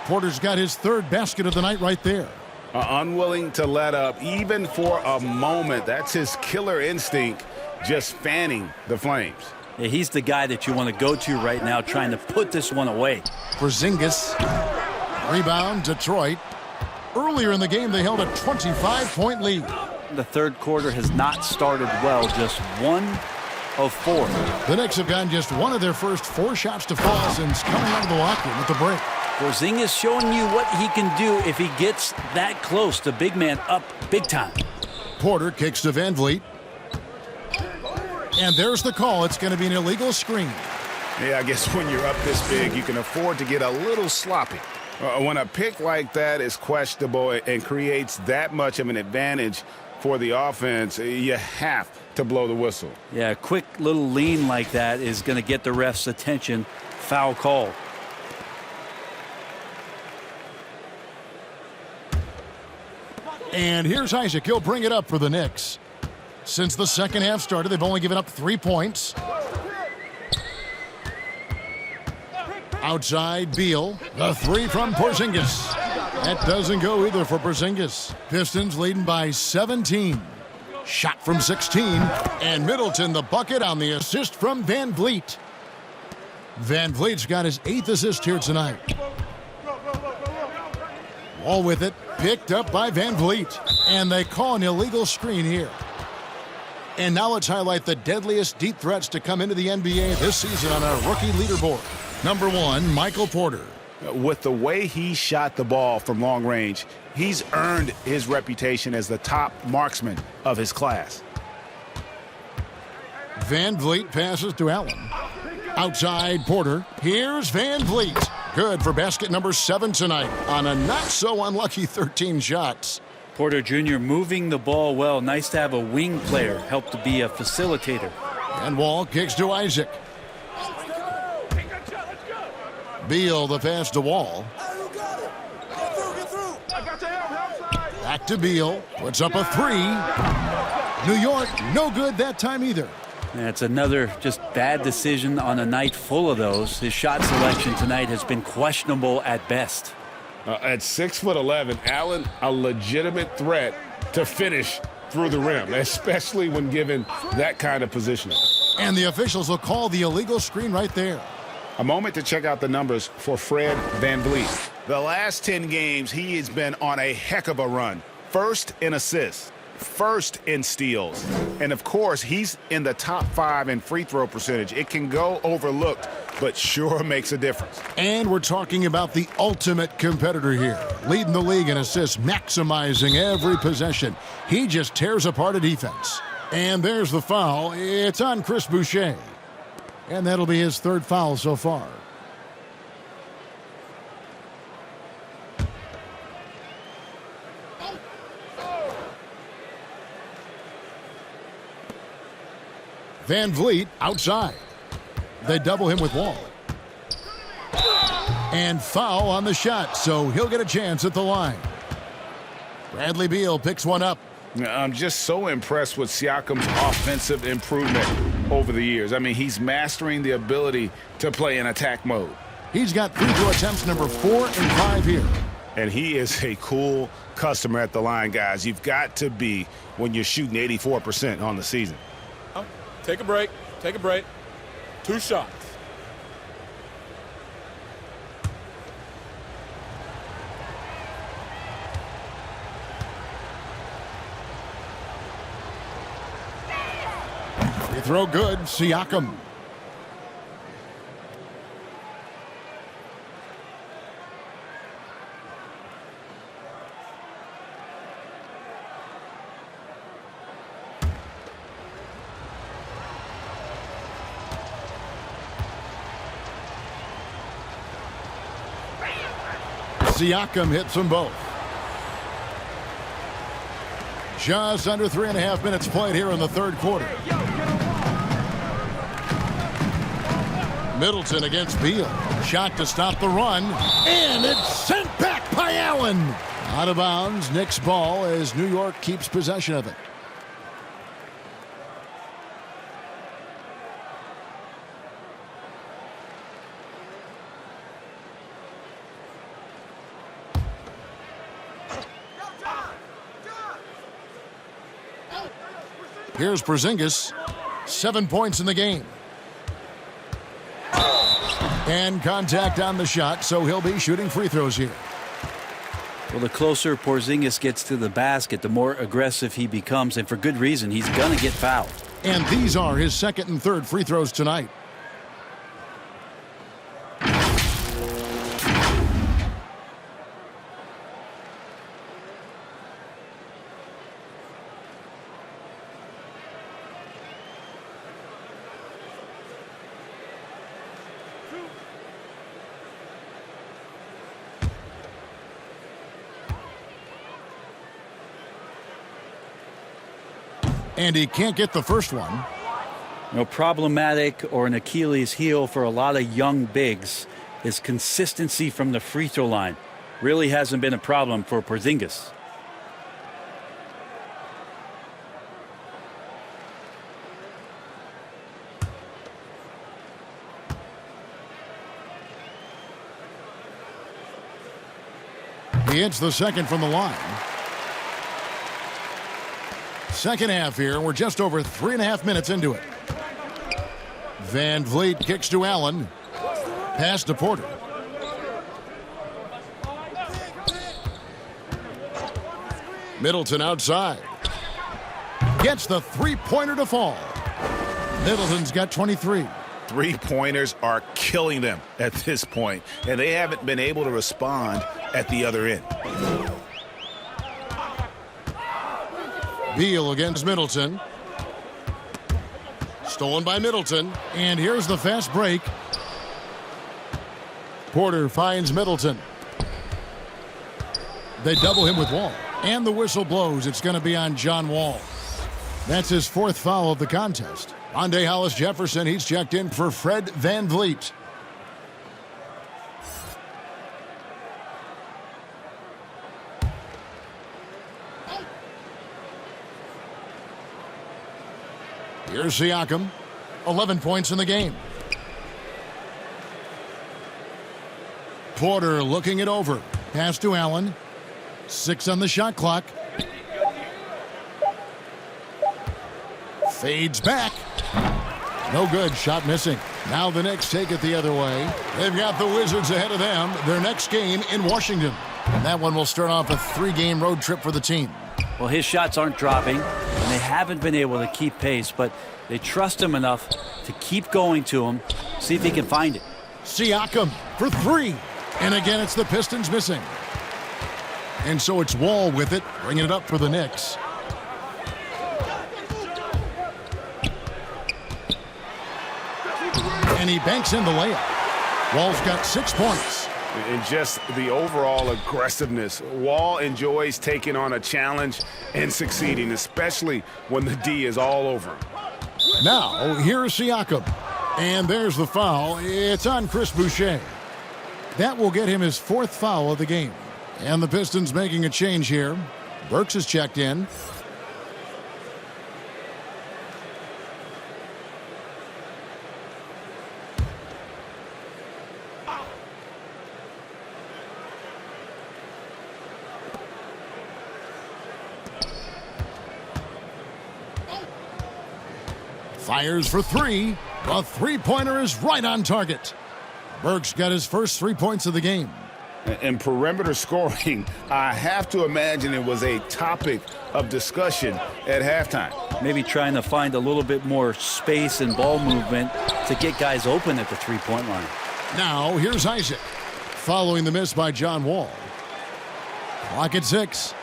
Porter's got his third basket of the night right there. Unwilling to let up, even for a moment. That's his killer instinct, just fanning the flames. Yeah, he's the guy that you want to go to right now, trying to put this one away. Porzingis. Rebound, Detroit. Earlier in the game, they held a 25-point lead. The third quarter has not started well, just 1 of 4. The Knicks have gotten just one of their first 4 shots to fall since coming out of the locker room at the break. Porzingis showing you what he can do if he gets that close. The big man up big time. Porter kicks to Van Vliet. And there's the call. It's going to be an illegal screen. Yeah, I guess when you're up this big, you can afford to get a little sloppy. When a pick like that is questionable and creates that much of an advantage for the offense, you have to blow the whistle. Yeah, a quick little lean like that is going to get the ref's attention. Foul call. And here's Isaac. He'll bring it up for the Knicks. Since the second half started, they've only given up 3 points. Outside, Beal. The 3 from Porzingis. That doesn't go either for Porzingis. Pistons leading by 17. Shot from 16. And Middleton the bucket on the assist from Van Vliet. Van Vliet's got his 8th assist here tonight. Wall with it. Picked up by Van Vliet. And they call an illegal screen here. And now let's highlight the deadliest deep threats to come into the NBA this season on our rookie leaderboard. Number 1, Michael Porter. With the way he shot the ball from long range, he's earned his reputation as the top marksman of his class. Van Vliet passes to Allen. Outside Porter. Here's Van Vliet. Good for basket number 7 tonight on a not-so-unlucky 13 shots. Porter Jr. moving the ball well. Nice to have a wing player help to be a facilitator. And Wall kicks to Isaac. Beal the pass to Wall. Back to Beal. Puts up a 3. New York, no good that time either. That's another just bad decision on a night full of those. His shot selection tonight has been questionable at best. At 6'11", Allen, a legitimate threat to finish through the rim, especially when given that kind of positioning. And the officials will call the illegal screen right there. A moment to check out the numbers for Fred VanVleet. The last 10 games, he has been on a heck of a run. First in assists, first in steals, and of course, he's in the top 5 in free throw percentage. It can go overlooked, but sure makes a difference. And we're talking about the ultimate competitor here, leading the league in assists, maximizing every possession. He just tears apart a defense. And there's the foul. It's on Chris Boucher. And that'll be his 3rd foul so far. Van Vliet outside. They double him with Wall. And foul on the shot, so he'll get a chance at the line. Bradley Beal picks one up. I'm just so impressed with Siakam's offensive improvement over the years. I mean, he's mastering the ability to play in attack mode. He's got free throw attempts number 4 and 5 here. And he is a cool customer at the line, guys. You've got to be when you're shooting 84% on the season. Take a break. Take a break. 2 shots. Free throw good. Siakam. Siakam hits them both. Just under 3.5 minutes played here in the 3rd quarter. Middleton against Beal. Shot to stop the run. And it's sent back by Allen. Out of bounds. Knicks ball as New York keeps possession of it. Here's Porzingis. 7 points in the game. And contact on the shot, so he'll be shooting free throws here. Well, the closer Porzingis gets to the basket, the more aggressive he becomes, and for good reason. He's going to get fouled. And these are his 2nd and 3rd free throws tonight. And he can't get the first one. Problematic or an Achilles heel for a lot of young bigs is consistency from the free throw line. Really hasn't been a problem for Porzingis. He hits the 2nd from the line. Second half here. We're just over 3.5 minutes into it. Van Vliet kicks to Allen. Pass to Porter. Middleton outside. Gets the 3-pointer to fall. Middleton's got 23. Three-pointers are killing them at this point, and they haven't been able to respond at the other end. Beal against Middleton. Stolen by Middleton. And here's the fast break. Porter finds Middleton. They double him with Wall. And the whistle blows. It's going to be on John Wall. That's his fourth foul of the contest. Andre Hollis Jefferson, he's checked in for Fred VanVleet. Here's Siakam. 11 points in the game. Porter looking it over. Pass to Allen. 6 on the shot clock. Fades back. No good. Shot missing. Now the Knicks take it the other way. They've got the Wizards ahead of them. Their next game in Washington. And that one will start off a 3-game road trip for the team. Well, his shots aren't dropping, and they haven't been able to keep pace, but they trust him enough to keep going to him, see if he can find it. Siakam for 3. And again, it's the Pistons missing. And so it's Wall with it, bringing it up for the Knicks. And he banks in the layup. Wall's got 6 points. And just the overall aggressiveness. Wall enjoys taking on a challenge and succeeding, especially when the D is all over him. Now, here's Siakam. And there's the foul. It's on Chris Boucher. That will get him his 4th foul of the game. And the Pistons making a change here. Burks is checked in. Fires for 3. The three-pointer is right on target. Burks got his first 3 points of the game. And perimeter scoring, I have to imagine it was a topic of discussion at halftime. Maybe trying to find a little bit more space and ball movement to get guys open at the three-point line. Now, here's Isaac. Following the miss by John Wall. Clock at 6.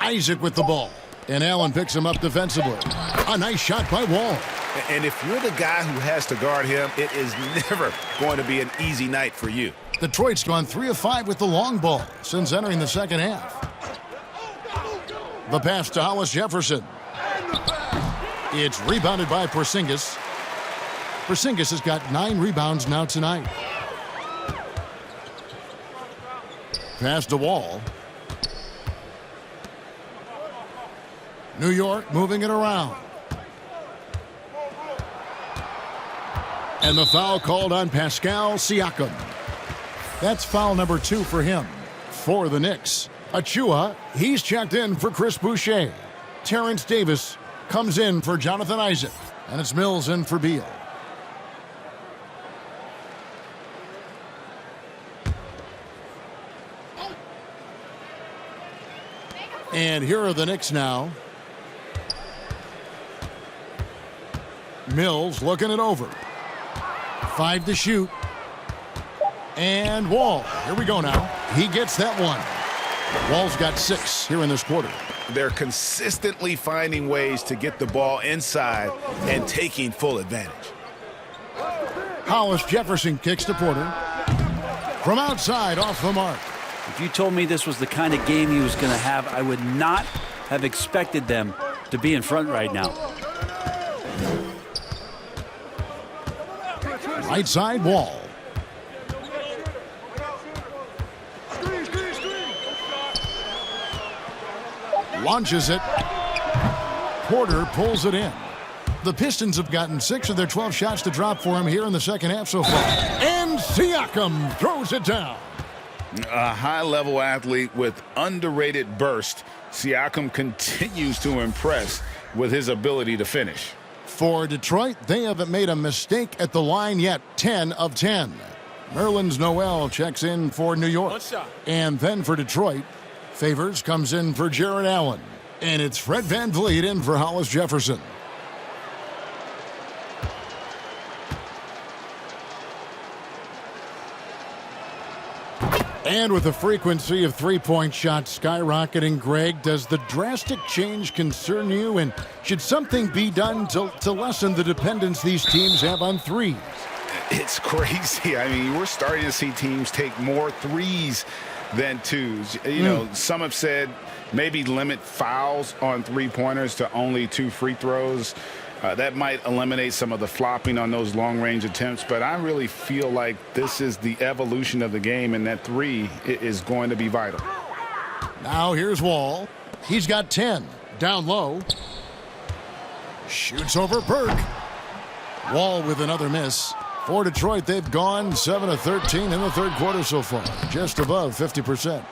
Isaac with the ball. And Allen picks him up defensively. A nice shot by Wall. And if you're the guy who has to guard him, it is never going to be an easy night for you. Detroit's gone 3 of 5 with the long ball since entering the second half. The pass to Hollis Jefferson. It's rebounded by Porzingis. Porzingis has got 9 rebounds now tonight. Pass to Wall. New York moving it around. And the foul called on Pascal Siakam. That's foul number 2 for him. For the Knicks, Achua, he's checked in for Chris Boucher. Terrence Davis comes in for Jonathan Isaac. And it's Mills in for Beal. And here are the Knicks now. Mills looking it over. 5 to shoot. And Wall. Here we go now. He gets that one. Wall's got 6 here in this quarter. They're consistently finding ways to get the ball inside and taking full advantage. Hollis Jefferson kicks to Porter. From outside, off the mark. If you told me this was the kind of game he was going to have, I would not have expected them to be in front right now. Right side, Wall. Launches it. Porter pulls it in. The Pistons have gotten 6 of their 12 shots to drop for him here in the second half so far. And Siakam throws it down. A high-level athlete with underrated burst. Siakam continues to impress with his ability to finish. For Detroit, they haven't made a mistake at the line yet. 10 of 10. Nerlens Noel checks in for New York. And then for Detroit, Favors comes in for Jarrett Allen. And it's Fred VanVleet in for Hollis Jefferson. And with the frequency of three-point shots skyrocketing, Greg, does the drastic change concern you? And should something be done to lessen the dependence these teams have on threes? It's crazy. I mean, we're starting to see teams take more threes than twos. You know, some have said maybe limit fouls on three-pointers to only 2 free throws. That might eliminate some of the flopping on those long-range attempts, but I really feel like this is the evolution of the game, and that three is going to be vital. Now here's Wall. He's got 10. Down low. Shoots over Burke. Wall with another miss. For Detroit, they've gone 7 of 13 in the third quarter so far, just above 50%.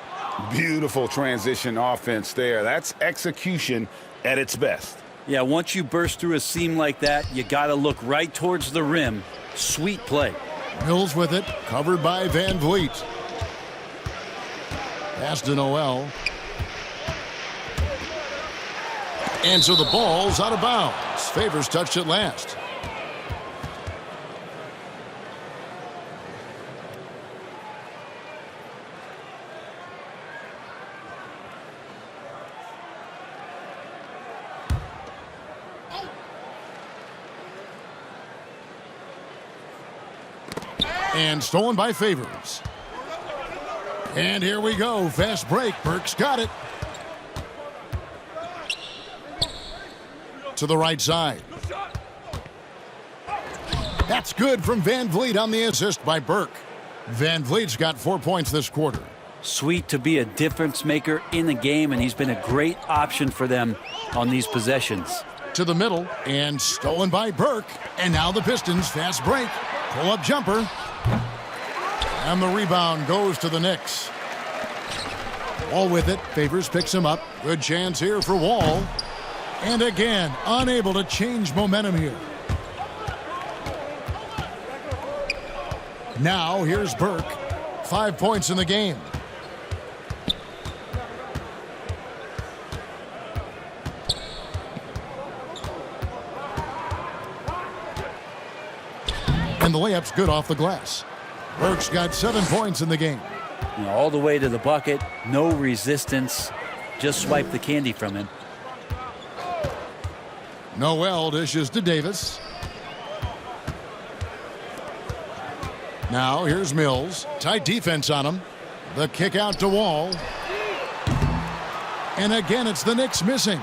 Beautiful transition offense there. That's execution at its best. Yeah, once you burst through a seam like that, you got to look right towards the rim. Sweet play. Mills with it, covered by Van Vliet. Pass to Noel. And so the ball's out of bounds. Favors touched it last. And stolen by Favors. And here we go. Fast break. Burke's got it. To the right side. That's good from Van Vliet on the assist by Burke. Van Vliet's got 4 points this quarter. Sweet to be a difference maker in the game, and he's been a great option for them on these possessions. To the middle, and stolen by Burke. And now the Pistons. Fast break. Pull-up jumper. And the rebound goes to the Knicks. Wall with it. Favors picks him up. Good chance here for Wall. And again, unable to change momentum here. Now here's Burke. 5 points in the game. And the layup's good off the glass. Burke's got 7 points in the game. You know, all the way to the bucket, no resistance. Just swipe the candy from him. Noel dishes to Davis. Now here's Mills. Tight defense on him. The kick out to Wall. And again, it's the Knicks missing.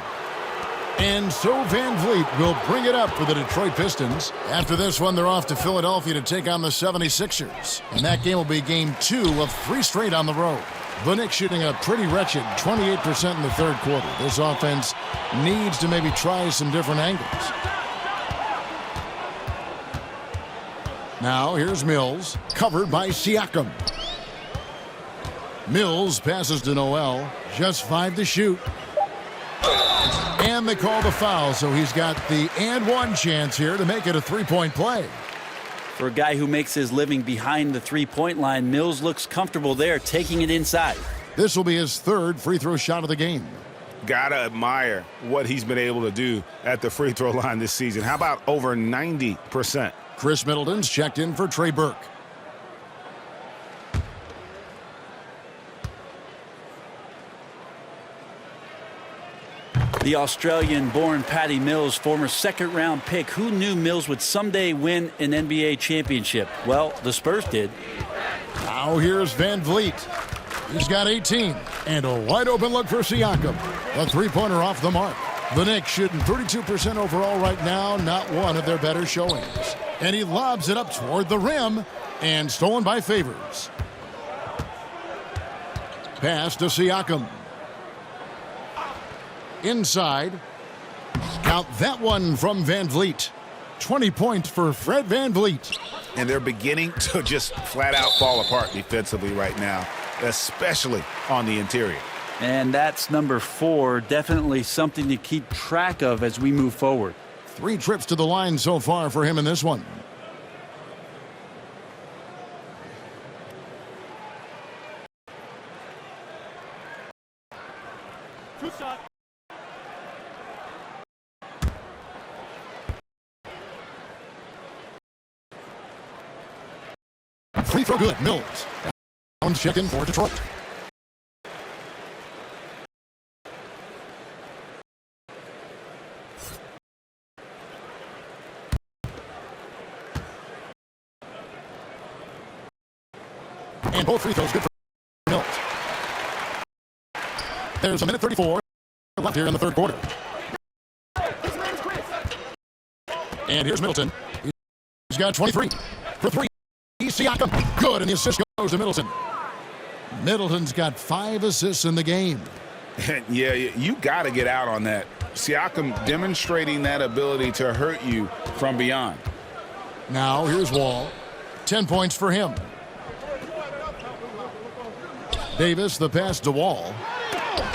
And so Van Vliet will bring it up for the Detroit Pistons. After this one, they're off to Philadelphia to take on the 76ers. And that game will be game 2 of 3 straight on the road. The Knicks shooting a pretty wretched 28% in the third quarter. This offense needs to maybe try some different angles. Now here's Mills, covered by Siakam. Mills passes to Noel, just 5 to shoot. And they call the foul, so he's got the and one chance here to make it a 3-point play. For a guy who makes his living behind the three-point line, Mills looks comfortable there, taking it inside. This will be his 3rd free throw shot of the game. Gotta admire what he's been able to do at the free throw line this season. How about over 90%? Chris Middleton's checked in for Trey Burke. The Australian-born Patty Mills, former second-round pick. Who knew Mills would someday win an NBA championship? Well, the Spurs did. Now here's Van Vliet. He's got 18. And a wide-open look for Siakam. A three-pointer off the mark. The Knicks shooting 32% overall right now. Not one of their better showings. And he lobs it up toward the rim. And stolen by Favors. Pass to Siakam. Inside. Count that one from Van Vliet. 20 points for Fred Van Vliet. And they're beginning to just flat out fall apart defensively right now, especially on the interior. And that's number 4. Definitely something to keep track of as we move forward. 3 trips to the line so far for him in this one. Free throw good. Mills. Checking for Detroit. And both free throws good for Milt. There's a minute 34 left here in the third quarter. And here's Middleton. He's got 23 for three. Siakam, good, and the assist goes to Middleton. Middleton's got 5 assists in the game. Yeah, you got to get out on that. Siakam demonstrating that ability to hurt you from beyond. Now here's Wall. 10 points for him. Davis, the pass to Wall.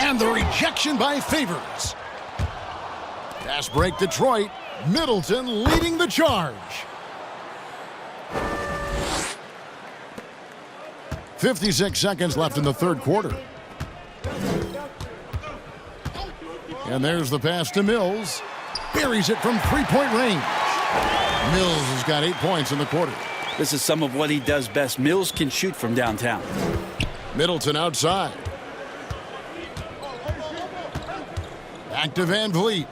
And the rejection by Favors. Fast break Detroit. Middleton leading the charge. 56 seconds left in the third quarter. And there's the pass to Mills. Buries it from three-point range. Mills has got 8 points in the quarter. This is some of what he does best. Mills can shoot from downtown. Middleton outside. Back to Van Vliet.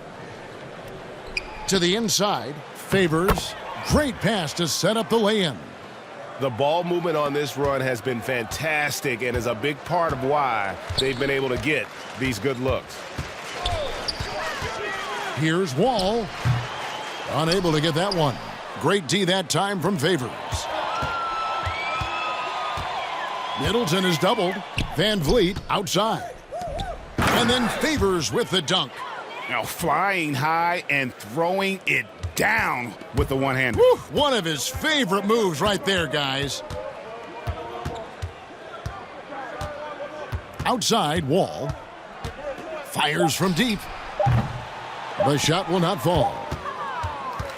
To the inside. Favors. Great pass to set up the lay-in. The ball movement on this run has been fantastic and is a big part of why they've been able to get these good looks. Here's Wall. Unable to get that one. Great D that time from Favors. Middleton is doubled. Van Vliet outside. And then Favors with the dunk. Now flying high and throwing it down with the one-hander. One of his favorite moves right there, guys. Outside, Wall. Fires from deep. The shot will not fall.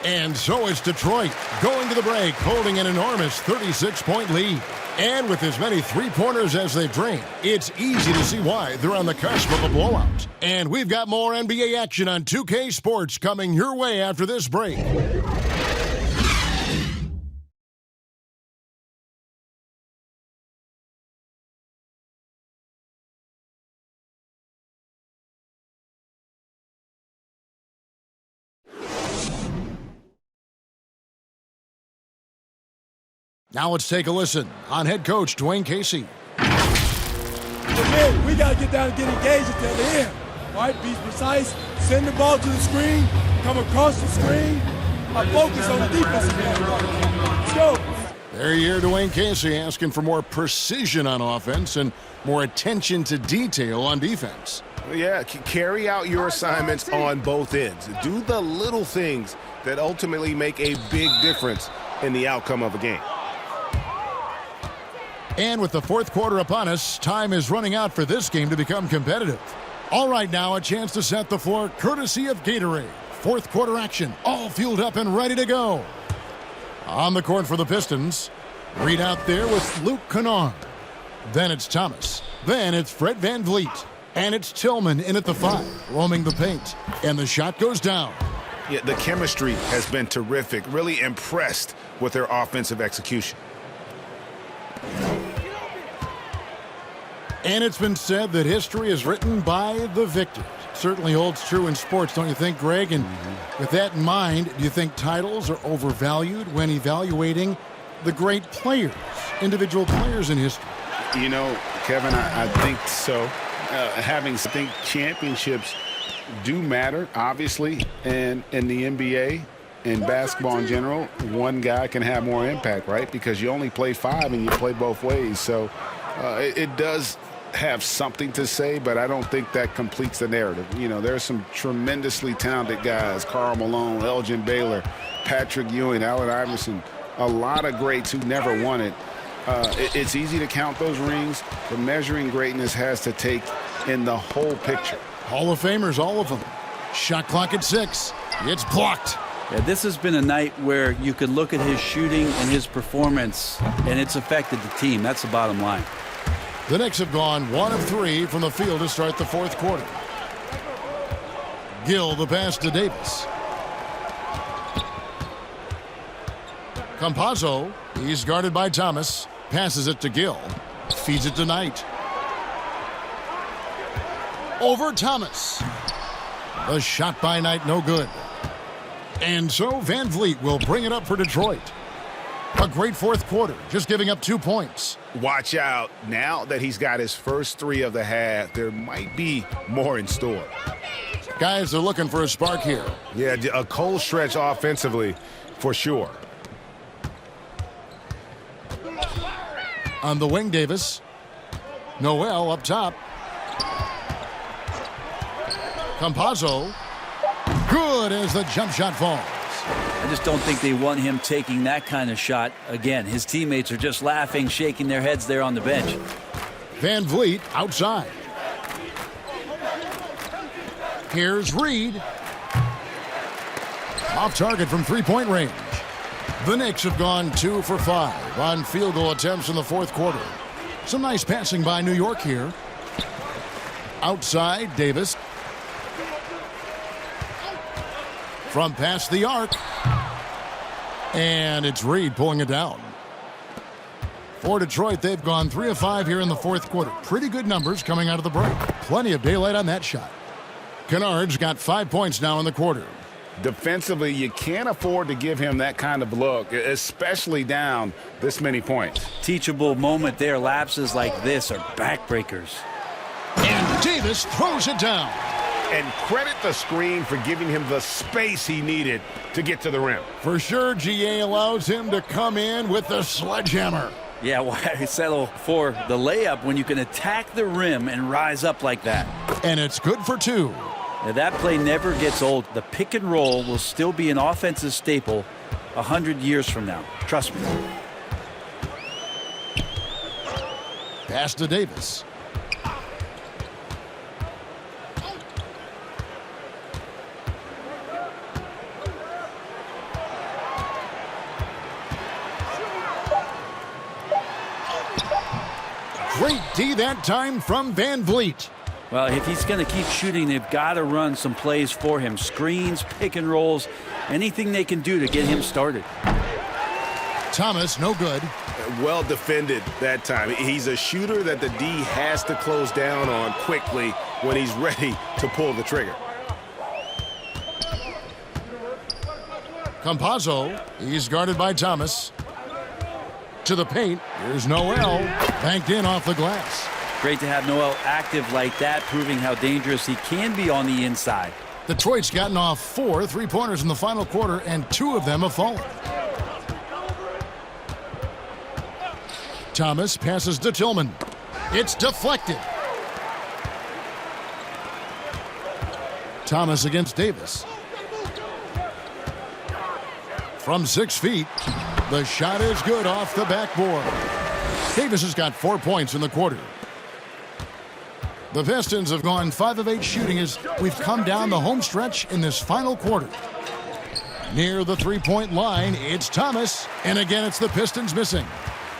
And so it's Detroit going to the break, holding an enormous 36-point lead. And with as many three-pointers as they've drained, it's easy to see why they're on the cusp of a blowout. And we've got more NBA action on 2K Sports coming your way after this break. Now let's take a listen on head coach Dwayne Casey. Man, we got to get down and get engaged at the other end. All right, be precise, send the ball to the screen, come across the screen, focus on the defensive end. Let's go. There you hear Dwayne Casey asking for more precision on offense and more attention to detail on defense. Yeah, carry out your assignments on both ends. Do the little things that ultimately make a big difference in the outcome of a game. And with the fourth quarter upon us, time is running out for this game to become competitive. All right, now a chance to set the floor courtesy of Gatorade. Fourth quarter action, all fueled up and ready to go. On the court for the Pistons, Reed out there with Luke Kennard. Then it's Thomas. Then it's Fred Van Vliet. And it's Tillman in at the 5, roaming the paint. And the shot goes down. Yeah, the chemistry has been terrific. Really impressed with their offensive execution. And it's been said that history is written by the victors. Certainly holds true in sports, don't you think, Greg? And with that in mind, do you think titles are overvalued when evaluating the great players, individual players in history? You know, Kevin, I think so. Having championships do matter, obviously, and in the NBA and basketball in general, one guy can have more impact, right? Because you only play 5 and you play both ways. So it does have something to say, but I don't think that completes the narrative. You know, there's some tremendously talented guys, Karl Malone, Elgin Baylor, Patrick Ewing, Allen Iverson, a lot of greats who never won it. It's easy to count those rings, but measuring greatness has to take in the whole picture. Hall of Famers, all of them. Shot clock at 6. It's blocked. Yeah, this has been a night where you could look at his shooting and his performance, and it's affected the team. That's the bottom line. The Knicks have gone 1 of 3 from the field to start the fourth quarter. Gill, the pass to Davis. Campazzo, he's guarded by Thomas. Passes it to Gill. Feeds it to Knight. Over Thomas. The shot by Knight, no good. And so Van Vliet will bring it up for Detroit. A great fourth quarter, just giving up 2 points. Watch out. Now that he's got his first 3 of the half, there might be more in store. Guys are looking for a spark here. Yeah, a cold stretch offensively, for sure. On the wing, Davis. Noel up top. Campazzo. Good as the jump shot falls. I just don't think they want him taking that kind of shot again. His teammates are just laughing, shaking their heads there on the bench. Van Vliet outside. Here's Reed. Off target from three-point range. The Knicks have gone 2 for 5 on field goal attempts in the fourth quarter. Some nice passing by New York here. Outside, Davis. From past the arc. And it's Reed pulling it down. For Detroit, they've gone 3 of 5 here in the fourth quarter. Pretty good numbers coming out of the break. Plenty of daylight on that shot. Kennard's got 5 points now in the quarter. Defensively, you can't afford to give him that kind of look, especially down this many points. Teachable moment there. Lapses like this are backbreakers. And Davis throws it down. And credit the screen for giving him the space he needed to get to the rim. For sure, GA allows him to come in with the sledgehammer. Yeah, why settle for the layup when you can attack the rim and rise up like that? And it's good for 2. Now, that play never gets old. The pick and roll will still be an offensive staple 100 years from now. Trust me. Pass to Davis. Great D that time from Van Vliet. Well, if he's going to keep shooting, they've got to run some plays for him. Screens, pick and rolls, anything they can do to get him started. Thomas, no good. Well defended that time. He's a shooter that the D has to close down on quickly when he's ready to pull the trigger. Campazzo, he's guarded by Thomas. To the paint, here's Noel, banked in off the glass. Great to have Noel active like that, proving how dangerous he can be on the inside. Detroit's gotten off 4 3-pointers in the final quarter, and 2 of them have fallen. Thomas passes to Tillman. It's deflected. Thomas against Davis. From 6 feet, the shot is good off the backboard. Davis has got 4 points in the quarter. The Pistons have gone 5 of 8 shooting as we've come down the home stretch in this final quarter. Near the three-point line, it's Thomas, and again it's the Pistons missing.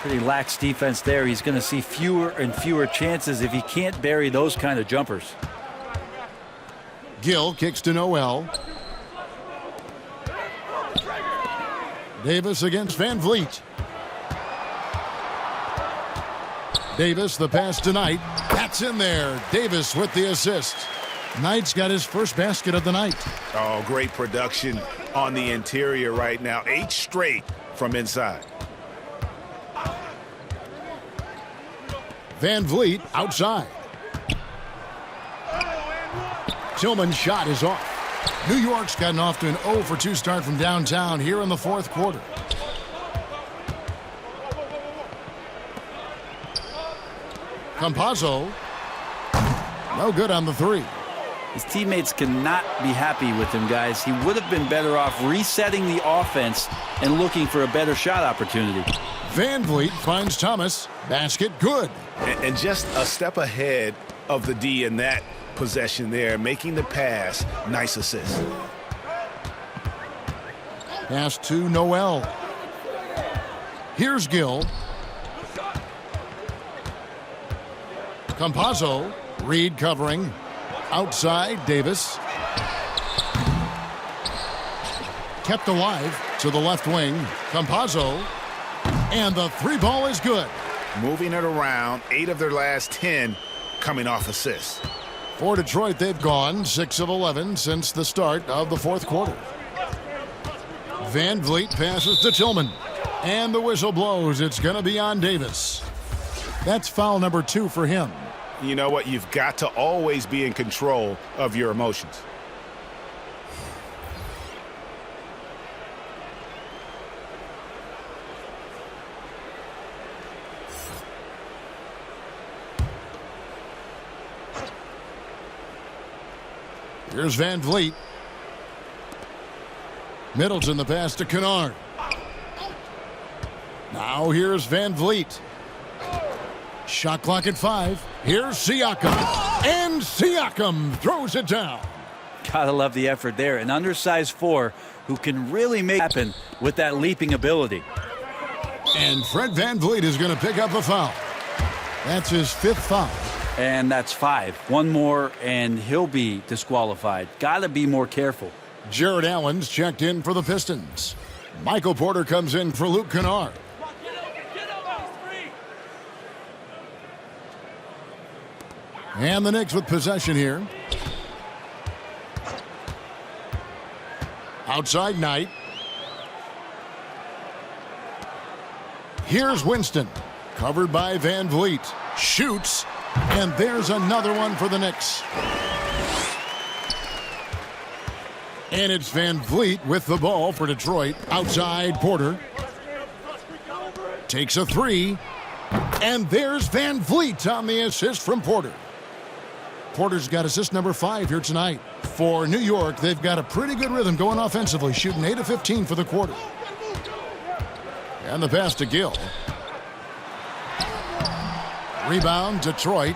Pretty lax defense there. He's going to see fewer and fewer chances if he can't bury those kind of jumpers. Gill kicks to Noel. Davis against Van Vliet. Davis, the pass to Knight. That's in there. Davis with the assist. Knight's got his first basket of the night. Oh, great production on the interior right now. 8 straight from inside. Van Vliet outside. Tillman's shot is off. New York's gotten off to an 0 for 2 start from downtown here in the fourth quarter. Campazzo, no good on the 3. His teammates cannot be happy with him, guys. He would have been better off resetting the offense and looking for a better shot opportunity. Van Vliet finds Thomas. Basket good. And just a step ahead of the D in that possession there, making the pass. Nice assist. Pass to Noel. Here's Gill. Campazzo, Reed covering. Outside, Davis. Kept alive to the left wing. Campazzo. And the 3 ball is good. moving it around, 8 of their last 10 coming off assists. For Detroit, they've gone 6 of 11 since the start of the fourth quarter. Van Vliet passes to Tillman. And the whistle blows. It's going to be on Davis. That's foul number 2 for him. You know what? You've got to always be in control of your emotions. Here's Van Vliet. Middleton the pass to Kennard. Now here's Van Vliet. Shot clock at 5. Here's Siakam. And Siakam throws it down. Gotta love the effort there. An undersized 4 who can really make it happen with that leaping ability. And Fred Van Vliet is going to pick up a foul. That's his 5th foul. And that's 5. One more and he'll be disqualified. Gotta be more careful. Jared Allen's checked in for the Pistons. Michael Porter comes in for Luke Kennard. And the Knicks with possession here. Outside Knight. Here's Winston. Covered by Van Vliet. Shoots. And there's another one for the Knicks. And it's Van Vliet with the ball for Detroit. Outside Porter. Takes a 3. And there's Van Vliet on the assist from Porter. Porter's got assist number 5 here tonight. For New York, they've got a pretty good rhythm going offensively, shooting 8 of 15 for the quarter. And the pass to Gill. Rebound, Detroit.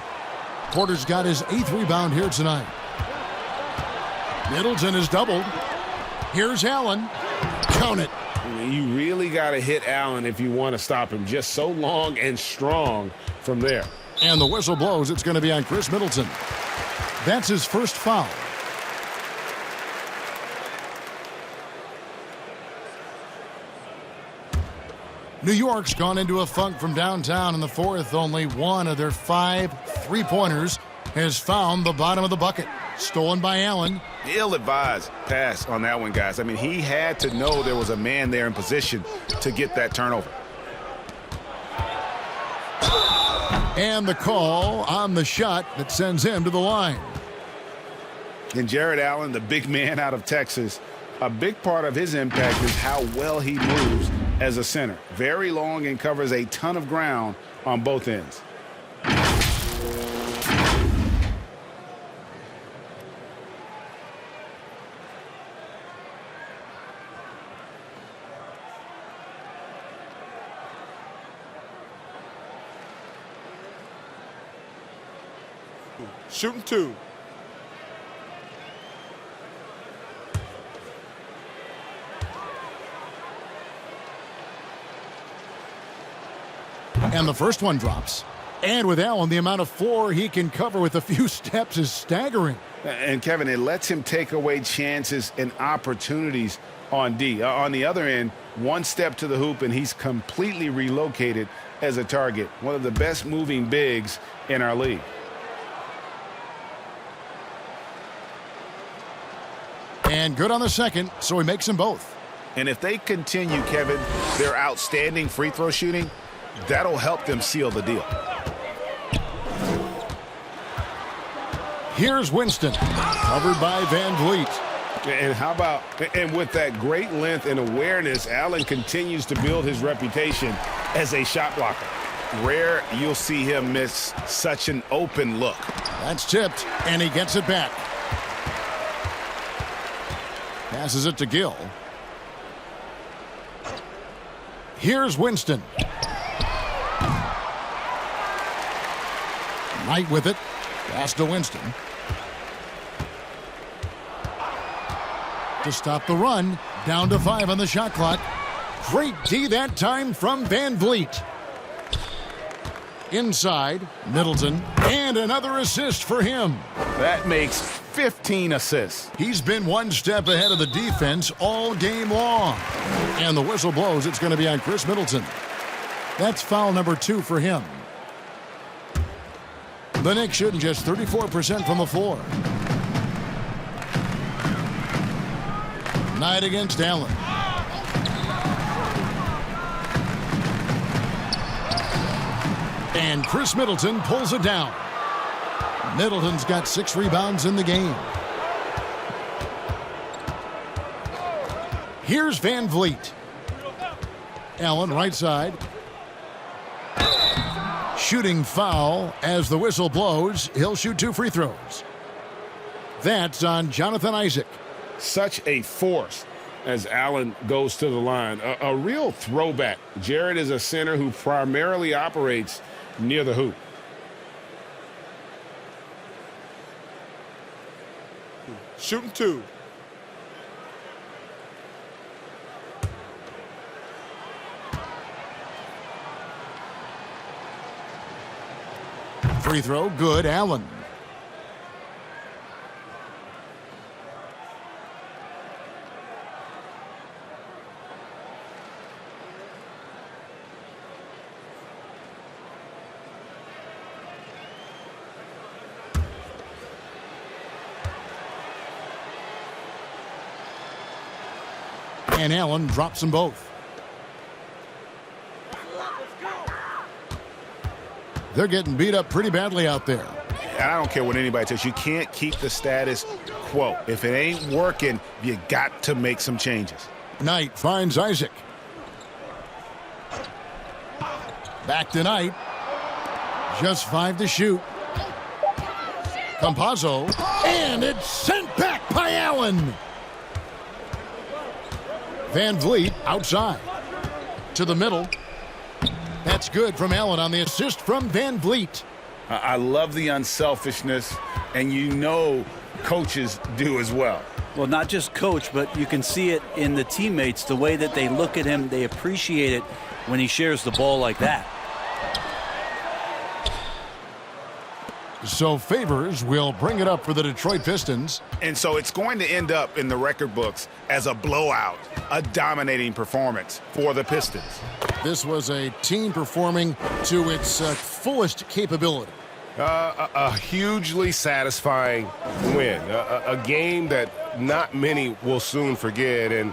Porter's got his 8th rebound here tonight. Middleton is doubled. Here's Allen. Count it. You really got to hit Allen if you want to stop him. Just so long and strong from there. And the whistle blows. It's going to be on Chris Middleton. That's his 1st foul. New York's gone into a funk from downtown in the 4th. Only one of their 5 3-pointers has found the bottom of the bucket. Stolen by Allen. Ill-advised pass on that one, guys. I mean, he had to know there was a man there in position to get that turnover. And the call on the shot that sends him to the line. And Jared Allen, the big man out of Texas, a big part of his impact is how well he moves as a center. Very long and covers a ton of ground on both ends. Shooting 2. And the first one drops. And with Allen, the amount of floor he can cover with a few steps is staggering. And, Kevin, it lets him take away chances and opportunities on D. On the other end, one step to the hoop, and he's completely relocated as a target. One of the best moving bigs in our league. And good on the second, so he makes them both. And if they continue, Kevin, their outstanding free throw shooting, that'll help them seal the deal. Here's Winston, covered by Van Vliet. And how about, and with that great length and awareness, Allen continues to build his reputation as a shot blocker. Rare you'll see him miss such an open look. That's tipped, and he gets it back. Passes it to Gill. Here's Winston. Knight with it. Pass to Winston. To stop the run. Down to 5 on the shot clock. Great D that time from Van Vliet. Inside, Middleton. And another assist for him. That makes 15 assists. He's been one step ahead of the defense all game long. And the whistle blows. It's going to be on Chris Middleton. That's foul number 2 for him. The Knicks shooting just 34% from the floor. Knight against Allen. And Chris Middleton pulls it down. Middleton's got 6 rebounds in the game. Here's Van Vliet. Allen right side. Shooting foul as the whistle blows. He'll shoot 2 free throws. That's on Jonathan Isaac. Such a force as Allen goes to the line. A real throwback. Jared is a center who primarily operates near the hoop. Shooting 2. Free throw, good. Allen. And Allen drops them both. They're getting beat up pretty badly out there. I don't care what anybody tells you. You can't keep the status quo. If it ain't working, you got to make some changes. Knight finds Isaac. Back to Knight. Just 5 to shoot. Campazzo. And it's sent back by Allen. Van Vliet outside. To the middle. That's good from Allen on the assist from Van Vliet. I love the unselfishness, and you know coaches do as well. Well, not just coach, but you can see it in the teammates, the way that they look at him. They appreciate it when he shares the ball like that. So Favors will bring it up for the Detroit Pistons. And so it's going to end up in the record books as a blowout, a dominating performance for the Pistons. This was a team performing to its fullest capability. A hugely satisfying win. A game that not many will soon forget. And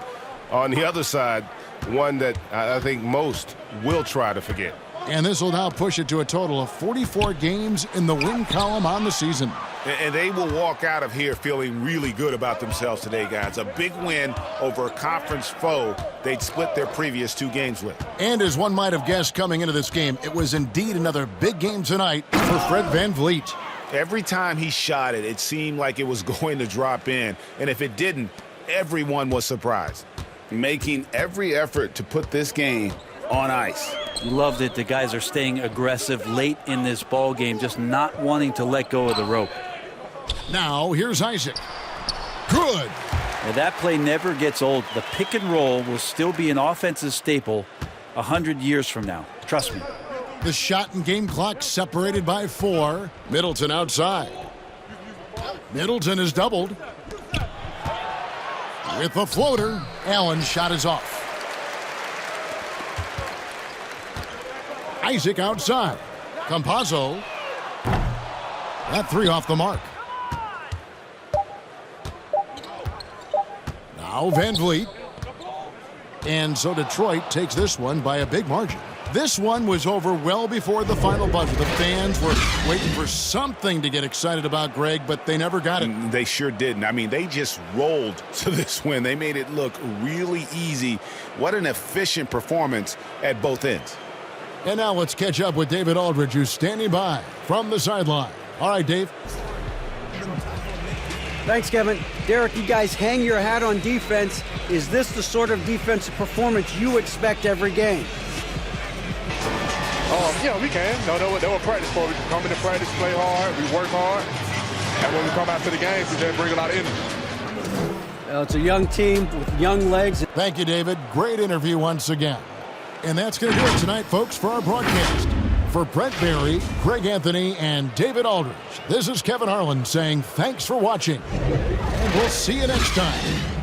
on the other side, one that I think most will try to forget. And this will now push it to a total of 44 games in the win column on the season. And they will walk out of here feeling really good about themselves today, guys. A big win over a conference foe they'd split their previous 2 games with. And as one might have guessed coming into this game, it was indeed another big game tonight for Fred Van Vliet. Every time he shot it, it seemed like it was going to drop in. And if it didn't, everyone was surprised. Making every effort to put this game on ice. Love that the guys are staying aggressive late in this ball game, just not wanting to let go of the rope. Now here's Isaac. Good. Now, that play never gets old. The pick and roll will still be an offensive staple 100 years from now. Trust me. The shot and game clock separated by 4. Middleton outside. Middleton is doubled. With a floater, Allen's shot is off. Isaac outside. Campazzo. That 3 off the mark. Now Van Vliet. And so Detroit takes this one by a big margin. This one was over well before the final buzzer. The fans were waiting for something to get excited about, Greg, but they never got it. They sure didn't. I mean, they just rolled to this win. They made it look really easy. What an efficient performance at both ends. And now let's catch up with David Aldridge, who's standing by from the sideline. All right, Dave. Thanks, Kevin. Derek, you guys hang your hat on defense. Is this the sort of defensive performance you expect every game? Yeah, we can. No, they were practice for. We come into practice, play hard, we work hard, and when we come out to the games, we just bring a lot of energy. It's a young team with young legs. Thank you, David. Great interview once again. And that's going to do it tonight, folks, for our broadcast. For Brent Barry, Greg Anthony, and David Aldridge, this is Kevin Harlan saying thanks for watching. And we'll see you next time.